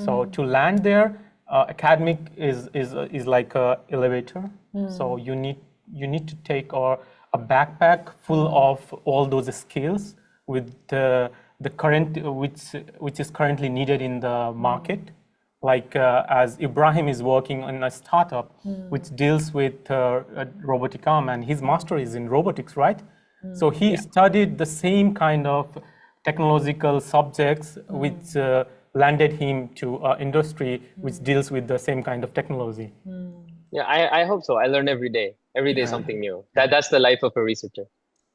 So to land there, academic is like a elevator. So you need to take a backpack full of all those skills with the current which is currently needed in the market. Like as Ibrahim is working on a startup which deals with robotic arm, and his master is in robotics, right? So he studied the same kind of technological subjects which landed him to industry which deals with the same kind of technology. Yeah, I hope so. I learn every day something new. That's the life of a researcher.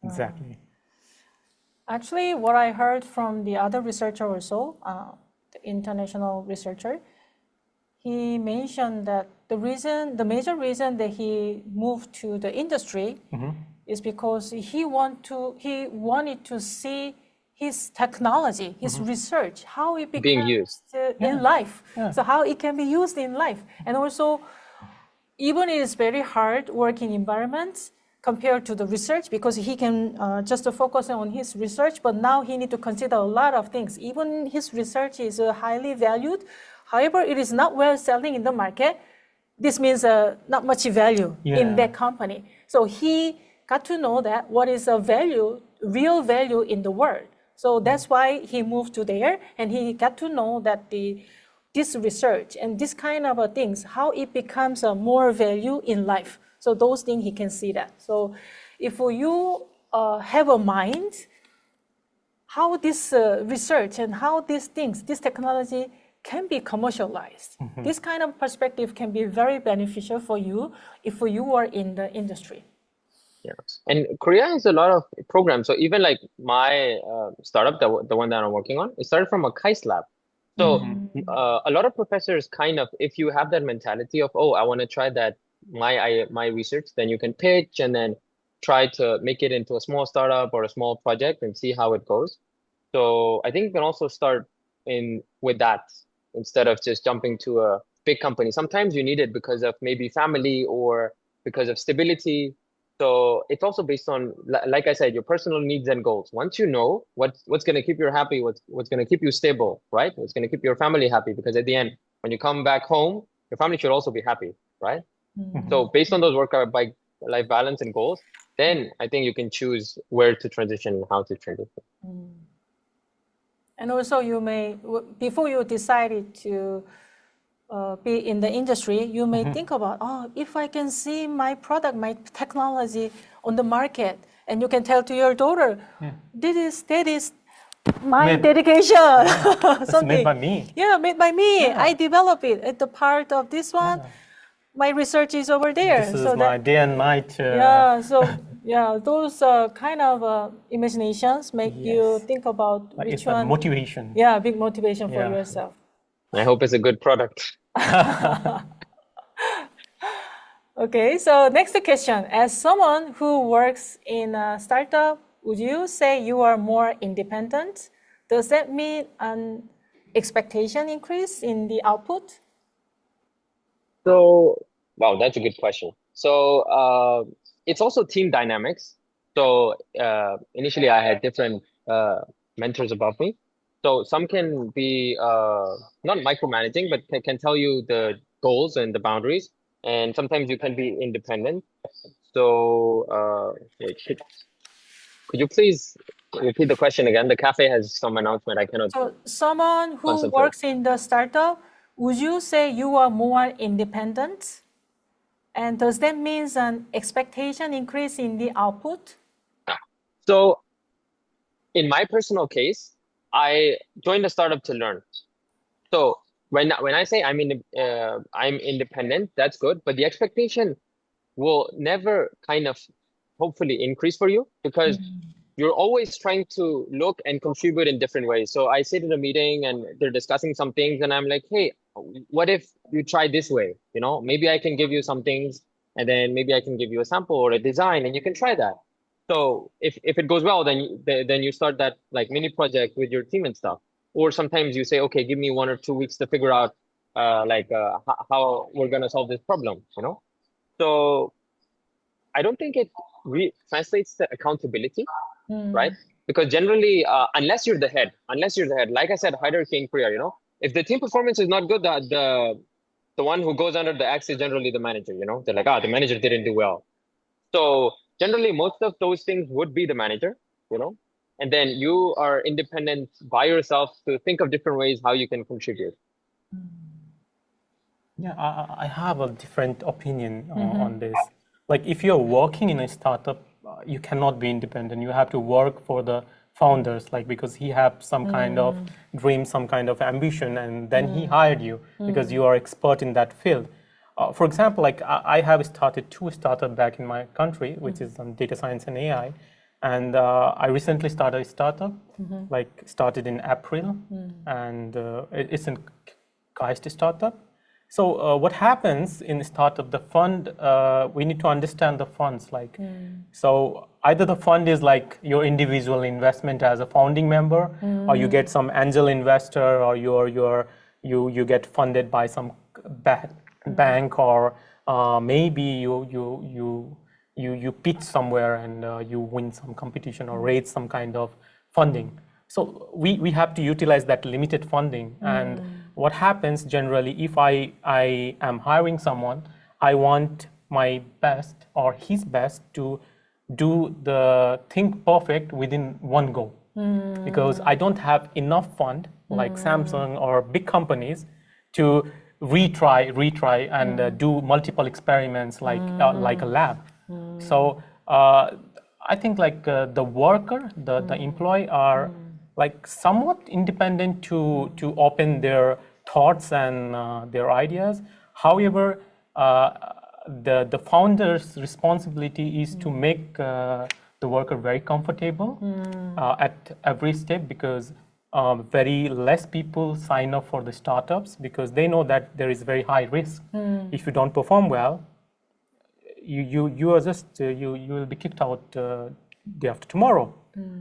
Exactly. Actually, what I heard from the other researcher also, the international researcher, he mentioned that the major reason that he moved to the industry is because he wanted to see his technology, his research, how it becomes Being used in life. So how it can be used in life. And also, even it is very hard working environments compared to the research, because he can just focus on his research, but now he need to consider a lot of things. Even his research is highly valued. However, it is not well selling in the market. This means not much value in that company. So he got to know that what is a value, real value in the world. So that's why he moved to there, and he got to know that this research and this kind of things, how it becomes a more value in life. So those things he can see that. So if you have a mind, how this research and how these things, this technology can be commercialized. This kind of perspective can be very beneficial for you if you are in the industry. Yeah, and Korea has a lot of programs. So even like my startup, the one that I'm working on, it started from a KAIST lab. So a lot of professors kind of, if you have that mentality of, oh, I want to try that, my research, then you can pitch and then try to make it into a small startup or a small project and see how it goes. So I think you can also start with that instead of just jumping to a big company. Sometimes you need it because of maybe family or because of stability. So it's also based on, like I said, your personal needs and goals. Once you know what's going to keep you happy, what's going to keep you stable, right? What's going to keep your family happy, because at the end, when you come back home, your family should also be happy, right? So based on those work-life balance and goals, then I think you can choose where to transition and how to transition. And also you may, before you decided to be in the industry, you may think about, oh, if I can see my product, my technology on the market, and you can tell to your daughter, that is my dedication. Something made by me. Yeah, made by me. I develop it at the part of this one. My research is over there. This is so my day and night. Those kind of imaginations make you think about which it's one. A motivation. Yeah, big motivation for yourself. I hope it's a good product. Okay, so next question. As someone who works in a startup, would you say you are more independent? Does that mean an expectation increase in the output? So, wow, that's a good question. So it's also team dynamics. So initially I had different mentors above me. So some can be not micromanaging, but can tell you the goals and the boundaries. And sometimes you can be independent. So could you please repeat the question again? The cafe has some announcement. I cannot. So someone who concentrate. works in the startup, would you say you are more independent? And does that mean an expectation increase in the output? So in my personal case, I joined the startup to learn. So when I say I'm independent, that's good. But the expectation will never kind of hopefully increase for you, because you're always trying to look and contribute in different ways. So I sit in a meeting and they're discussing some things and I'm like, hey, what if you try this way? You know, maybe I can give you some things and then maybe I can give you a sample or a design and you can try that. So if it goes well, then you start that like mini project with your team and stuff. Or sometimes you say, okay, give me 1 or 2 weeks to figure out how we're gonna solve this problem, you know? So I don't think it translates to accountability, right? Because generally, unless you're the head, like I said, hierarchy in Korea, you know, if the team performance is not good, the one who goes under the axe is generally the manager, you know? They're like, the manager didn't do well. So generally, most of those things would be the manager, you know? And then you are independent by yourself to think of different ways how you can contribute. Yeah, I have a different opinion on this. Like if you're working in a startup, you cannot be independent. You have to work for the founders, like because he has some kind of dream, some kind of ambition, and then he hired you because you are expert in that field. For example, like I have started 2 startups back in my country, which is on data science and AI. And I recently started a startup, like started in April, and it's a KIRD startup. So what happens in a startup, the fund, we need to understand the funds. Like, so either the fund is like your individual investment as a founding member, or you get some angel investor, or you get funded by some bank, or maybe you pitch somewhere and you win some competition or raise some kind of funding. So we have to utilize that limited funding. And what happens generally, if I am hiring someone, I want my best or his best to do the thing perfect within one go. Because I don't have enough fund like Samsung or big companies to retry and do multiple experiments like a lab. So I think like the worker, the employee are like somewhat independent to open their thoughts and their ideas. However, the founder's responsibility is to make the worker very comfortable at every step, because very less people sign up for the startups because they know that there is very high risk. If you don't perform well, you are just you will be kicked out day after tomorrow.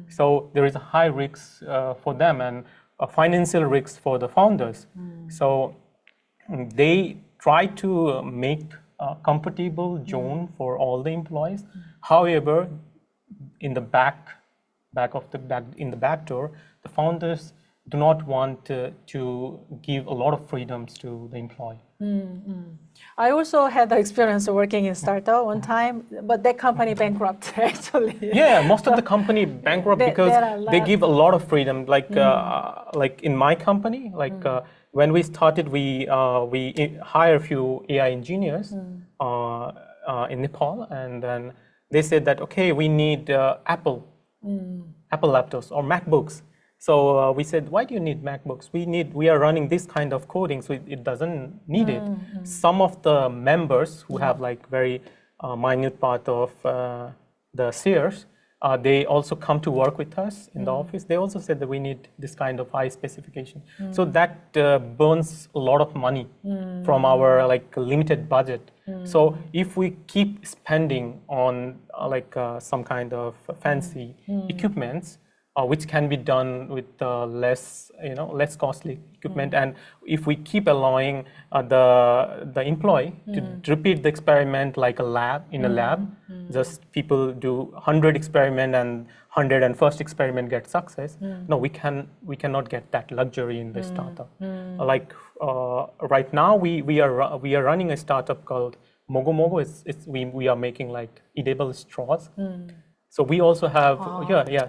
So there is a high risk for them and a financial risk for the founders. So they try to make a comfortable zone for all the employees. However, in the back door, the founders do not want to give a lot of freedoms to the employee. I also had the experience of working in startup one time, but that company bankrupt actually. Yeah, most of the company bankrupt because they give a lot of freedom. Like in my company, when we started, we hire a few AI engineers in Nepal, and then they said that okay, we need Apple laptops or MacBooks. So we said, why do you need MacBooks? We are running this kind of coding, so it doesn't need it. Some of the members who have like very minute part of the shares, they also come to work with us in the office. They also said that we need this kind of high specification. So that burns a lot of money from our like limited budget. So if we keep spending on some kind of fancy equipments, which can be done with less costly equipment, and if we keep allowing the employee to repeat the experiment like a lab, just people do 100 experiment and 101st experiment get success. No, we cannot get that luxury in the startup. Right now we are running a startup called Mogo Mogo. We are making like edible straws. So we also have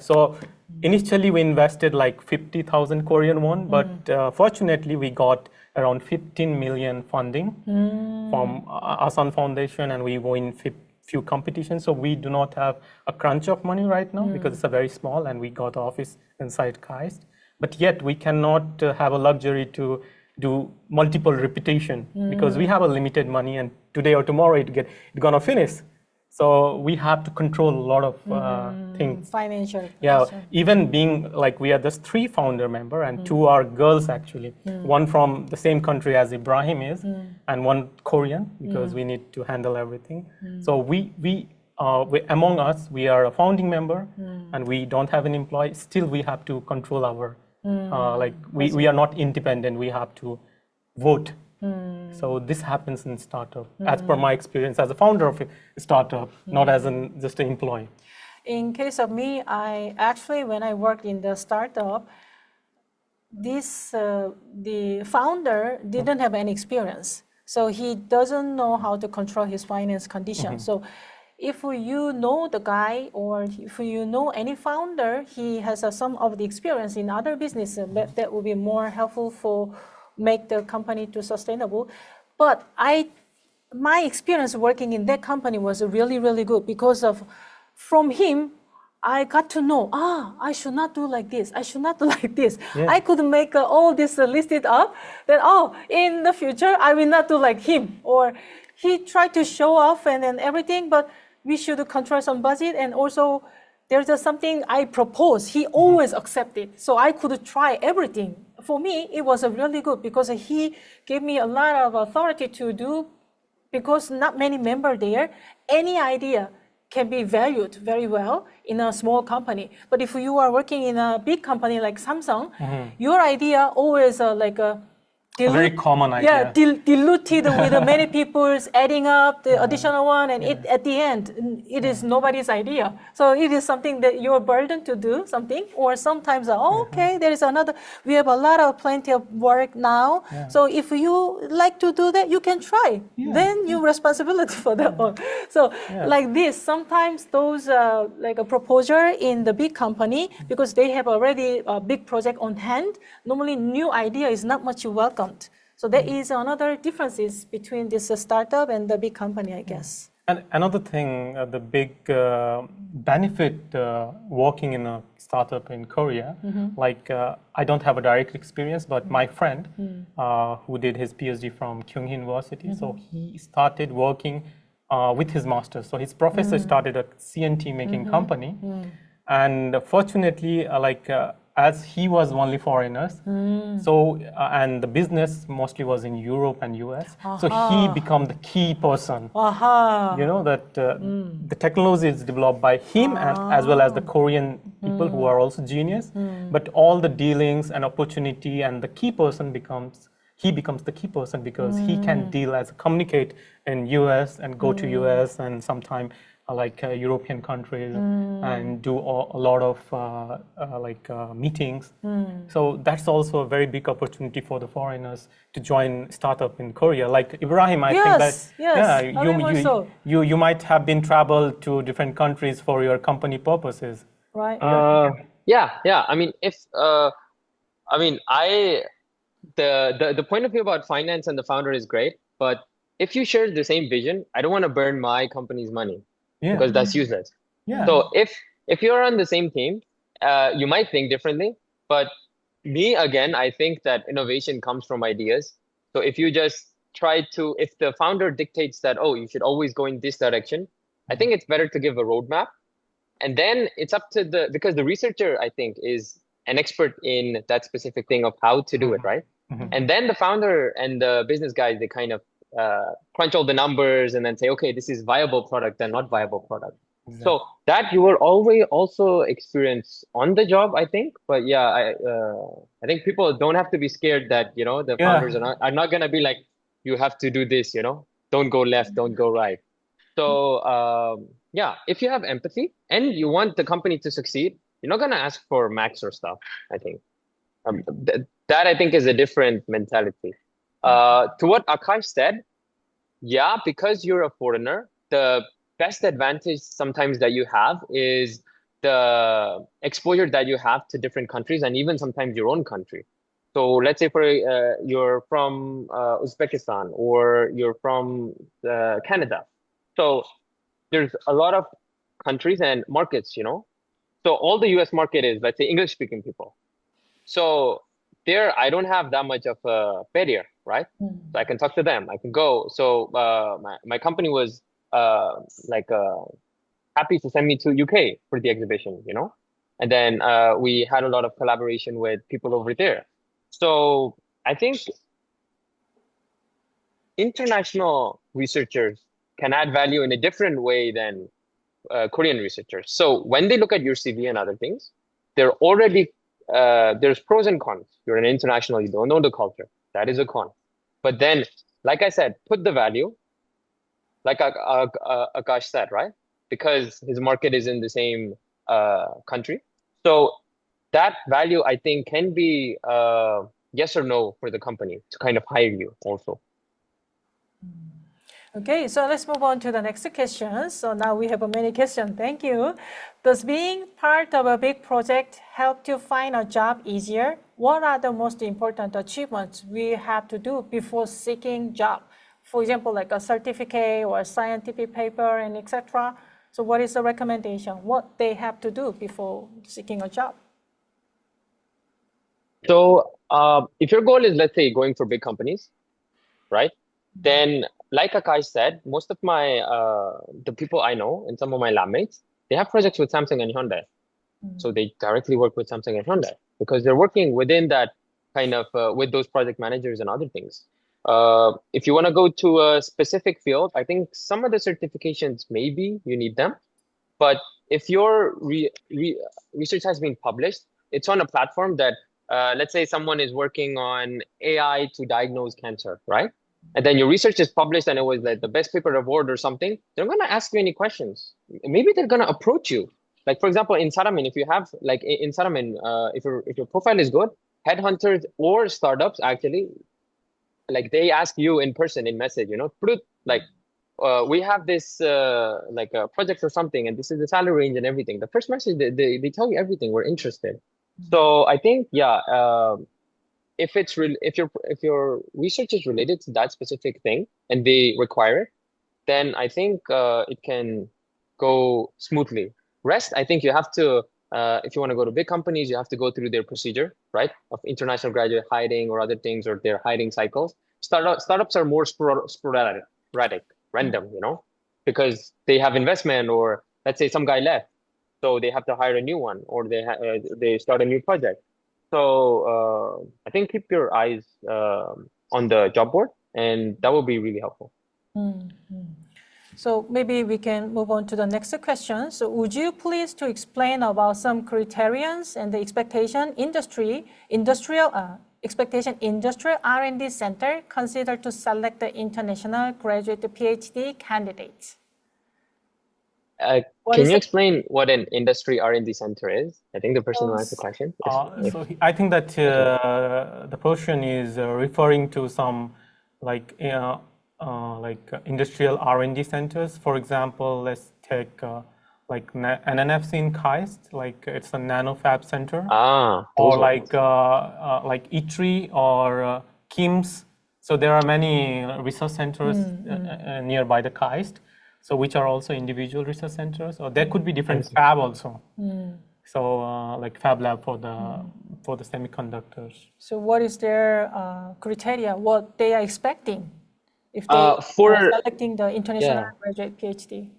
So initially we invested like 50,000 Korean won, but fortunately we got around 15 million funding from Asan Foundation, and we won few competitions. So we do not have a crunch of money right now because it's a very small, and we got office inside KIRD. But yet we cannot have a luxury to do multiple repetition because we have a limited money, and today or tomorrow it's gonna finish. So we have to control a lot of things. Financial. Yeah, even being like we are just 3 founder member and 2 are girls actually. One from the same country as Ibrahim is, and one Korean because we need to handle everything. So we among us, we are a founding member and we don't have an employee. Still, we have to control our, we are not independent. We have to vote. So this happens in startup, as per my experience as a founder of a startup, not as just an employee. In case of me, I actually, when I worked in the startup, the founder didn't have any experience. So he doesn't know how to control his finance condition. So if you know the guy or if you know any founder, he has some of the experience in other businesses, that will be more helpful for make the company to sustainable. But my experience working in that company was really, really good because from him, I got to know, I should not do like this. I should not do like this. Yeah. I could make all this listed up. Then, in the future, I will not do like him. Or he tried to show off and everything, but we should control some budget. And also, there's something I proposed. He always accepted. So I could try everything. For me, it was really good because he gave me a lot of authority to do, because not many members there. Any idea can be valued very well in a small company. But if you are working in a big company like Samsung, your idea always A very common idea. Yeah, diluted with many people's adding up the additional one, and it at the end, it is nobody's idea. So it is something that you're burdened to do something, or sometimes, okay, there is another, we have a lot of plenty of work now. So if you like to do that, you can try. Then you responsibility for that one. So like this, sometimes those like a proposer in the big company, because they have already a big project on hand, normally new idea is not much welcome. So there is another differences between this startup and the big company, I guess. And another thing, the big benefit working in a startup in Korea, like I don't have a direct experience, but my friend who did his PhD from Kyung University, so he started working with his master's. So his professor started a CNT making company, and fortunately, as he was only foreigners, so and the business mostly was in Europe and US, so he became the key person. You know that the technology is developed by him and as well as the Korean people who are also genius, but all the dealings and opportunity and the key person becomes the key person because he can deal as communicate in US and go to US and sometime European countries and do a lot of meetings. So that's also a very big opportunity for the foreigners to join startup in Korea. Like Ibrahim, I think that you might have been traveled to different countries for your company purposes. Right. Yeah. I mean, the point of view about finance and the founder is great, but if you share the same vision, I don't want to burn my company's money. Because that's useless. So if you're on the same team, you might think differently. But me, again, I think that innovation comes from ideas. So if you just if the founder dictates that, you should always go in this direction, I think it's better to give a roadmap. And then it's up to because the researcher, I think, is an expert in that specific thing of how to do it, right? And then the founder and the business guys, they kind of crunch all the numbers and then say, okay, this is viable product and not viable product. Exactly. So that you will always also experience on the job, I think. But I think people don't have to be scared that, the founders are not going to be like, you have to do this, don't go left, don't go right. So if you have empathy and you want the company to succeed, you're not going to ask for max or stuff, I think. That I think is a different mentality. To what Akash said, because you're a foreigner, the best advantage sometimes that you have is the exposure that you have to different countries and even sometimes your own country. So let's say you're from Uzbekistan or you're from Canada. So there's a lot of countries and markets, So all the US market is, let's say, English-speaking people. So there, I don't have that much of a barrier, right? So I can talk to them. I can go. So my company was happy to send me to UK for the exhibition, And then we had a lot of collaboration with people over there. So I think international researchers can add value in a different way than Korean researchers. So when they look at your CV and other things, they're already, there's pros and cons. You're an international, you don't know the culture. That is a con. But then, like I said, put the value, like Akash said, right? Because his market is in the same country. So that value, I think, can be yes or no for the company to kind of hire you also. Okay, so let's move on to the next question. So now we have many questions. Thank you. Does being part of a big project help you find a job easier? What are the most important achievements we have to do before seeking job? For example, like a certificate or a scientific paper and etc. So what is the recommendation? What they have to do before seeking a job? So if your goal is, let's say, going for big companies, right? Then, like Akash said, most of my the people I know and some of my lab mates, they have projects with Samsung and Hyundai. So they directly work with Samsung and Hyundai because they're working within that kind of with those project managers and other things. If you want to go to a specific field, I think some of the certifications, maybe you need them. But if your research has been published, it's on a platform that, let's say someone is working on AI to diagnose cancer, right? And then your research is published and it was like the best paper award or something, they're going to ask you any questions. Maybe they're going to approach you. Like, for example, in Saramin, if you have, like in Saramin, if your profile is good, headhunters or startups actually, like they ask you in person, in message, like, we have this like a project or something, and this is the salary range and everything. The first message, they tell you everything. We're interested. So I think, yeah, if your research is related to that specific thing and they require it, then I think it can go smoothly. Rest, I think you have to, if you want to go to big companies, you have to go through their procedure, right, of international graduate hiring or other things, or their hiring cycles. Startups are more sporadic, random, because they have investment, or let's say some guy left, so they have to hire a new one, or they start a new project. So I think keep your eyes on the job board, and that will be really helpful. So maybe we can move on to the next question. So would you please to explain about some criterions and the industrial R&D center considered to select the international graduate PhD candidates? Can you explain what an industry R&D center is? I think the person who asked the question. So I think that the person is referring to some like industrial R&D centers. For example, let's take like NNFC in KAIST, like it's a nanofab center. Or like ITRI or KIMS. So there are many research centers nearby the KAIST. So which are also individual research centers, or there could be different fab also. So like fab lab for the semiconductors. So what is their criteria? What they are expecting if they are selecting the international graduate PhD?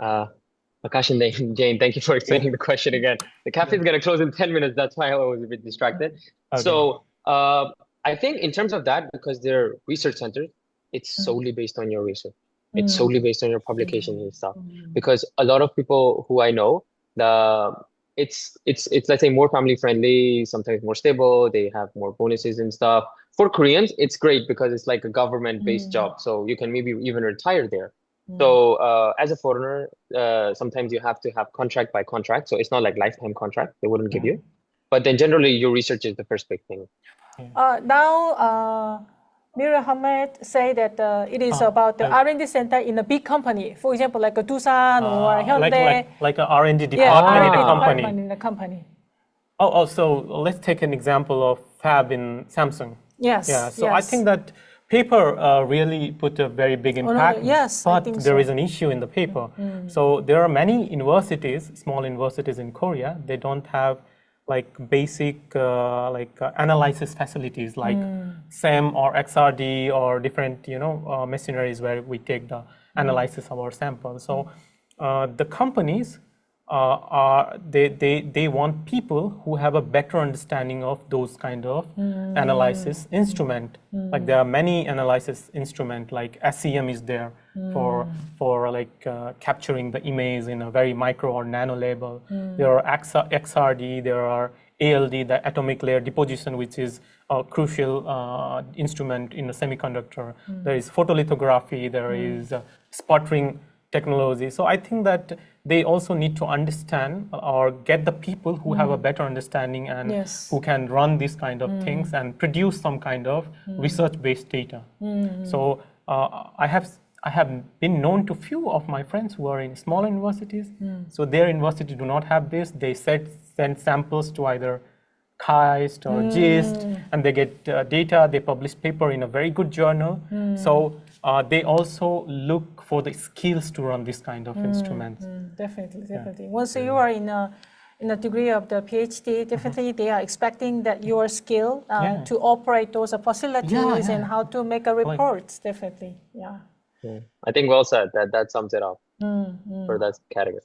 Akash and Jane, thank you for explaining the question again. The cafe is going to close in 10 minutes. That's why I was a bit distracted. Okay. So I think in terms of that, because they're research centers, it's solely based on your research. It's solely based on your publications and stuff. Because a lot of people who I know, it's let's say more family friendly, sometimes more stable. They have more bonuses and stuff. For Koreans, it's great because it's like a government-based job, so you can maybe even retire there. So as a foreigner, sometimes you have to have contract by contract. So it's not like lifetime contract; they wouldn't give you. But then generally, your research is the first big thing. Now. Mira Hamed say that it is about the R&D center in a big company, for example, like a Doosan or Hyundai. Like an R&D department in a company. In a company. So let's take an example of fab in Samsung. Yes. Yeah. So I think that paper really put a very big impact. But there is an issue in the paper. So there are many universities, small universities in Korea. They don't have like basic analysis facilities like SEM or XRD or different machineries where we take the analysis of our samples. So the companies they want people who have a better understanding of those kind of analysis instrument. Like there are many analysis instrument, like SEM is there for like capturing the image in a very micro or nano level. There are XRD, there are ALD, the atomic layer deposition, which is a crucial instrument in a semiconductor. There is photolithography, there is sputtering technology. So I think that they also need to understand or get the people who have a better understanding and who can run these kind of things and produce some kind of research-based data. So I have been known to few of my friends who are in small universities. So their university do not have this. They send samples to either KIRD or GIST, and they get data. They publish paper in a very good journal. So they also look for the skills to run this kind of instruments. Definitely. Once you are in a degree of the PhD, definitely they are expecting that your skill to operate those facilities and how to make a report. Definitely, I think well said. That sums it up for that category.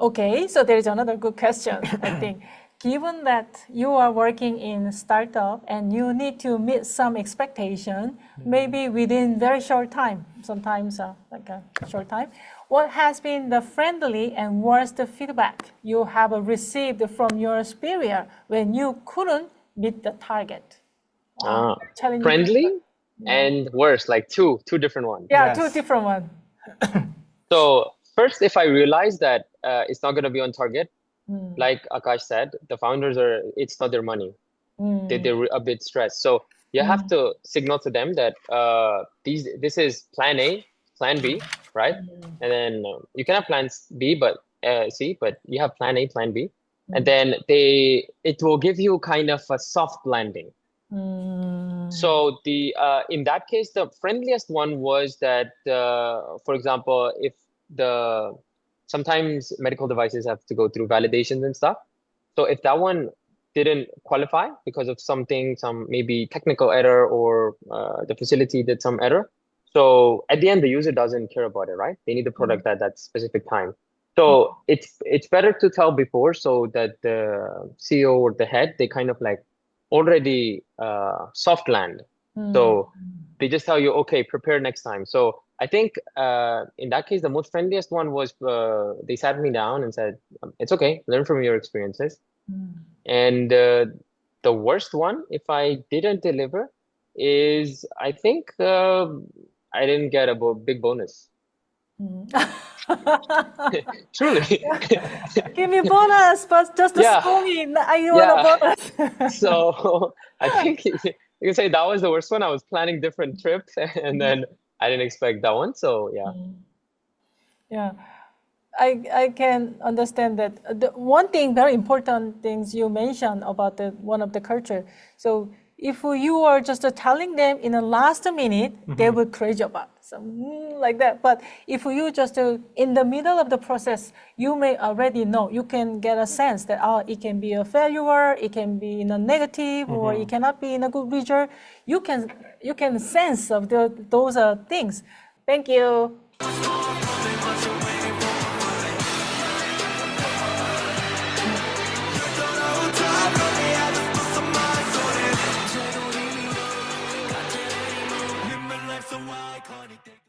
Okay, so there is another good question, I think. Given that you are working in startup and you need to meet some expectation, maybe within very short time, sometimes like a short time, what has been the friendly and worst feedback you have received from your superior when you couldn't meet the target? Friendly and worst, like two different ones. Yeah, two different ones. So first, if I realize that it's not going to be on target, like Akash said, the founders it's not their money. They're a bit stressed. So you have to signal to them that this is plan A, plan B, right? And then you can have plan B, C, but you have plan A, plan B. And then it will give you kind of a soft landing. So in that case, the friendliest one was that, for example, if sometimes medical devices have to go through validations and stuff. So if that one didn't qualify because of some maybe technical error or the facility did some error. So at the end, the user doesn't care about it, right? They need the product at that specific time. So it's better to tell before so that the CEO or the head, they kind of like already soft land. So they just tell you, okay, prepare next time. So I think in that case, the most friendliest one was they sat me down and said, it's okay, learn from your experiences. And the worst one, if I didn't deliver, is I think I didn't get a big bonus. Truly. Give me bonus, but just to school me. I want a bonus. So I think you can say that was the worst one. I was planning different trips and then I didn't expect that one. So yeah. I can understand that. The one thing, very important things you mentioned about one of the culture. So if you are just telling them in the last minute, they will crazy about something like that. But if you just in the middle of the process, you may already know. You can get a sense that it can be a failure, it can be in a negative, or it cannot be in a good result. You can sense of those things. Thank you.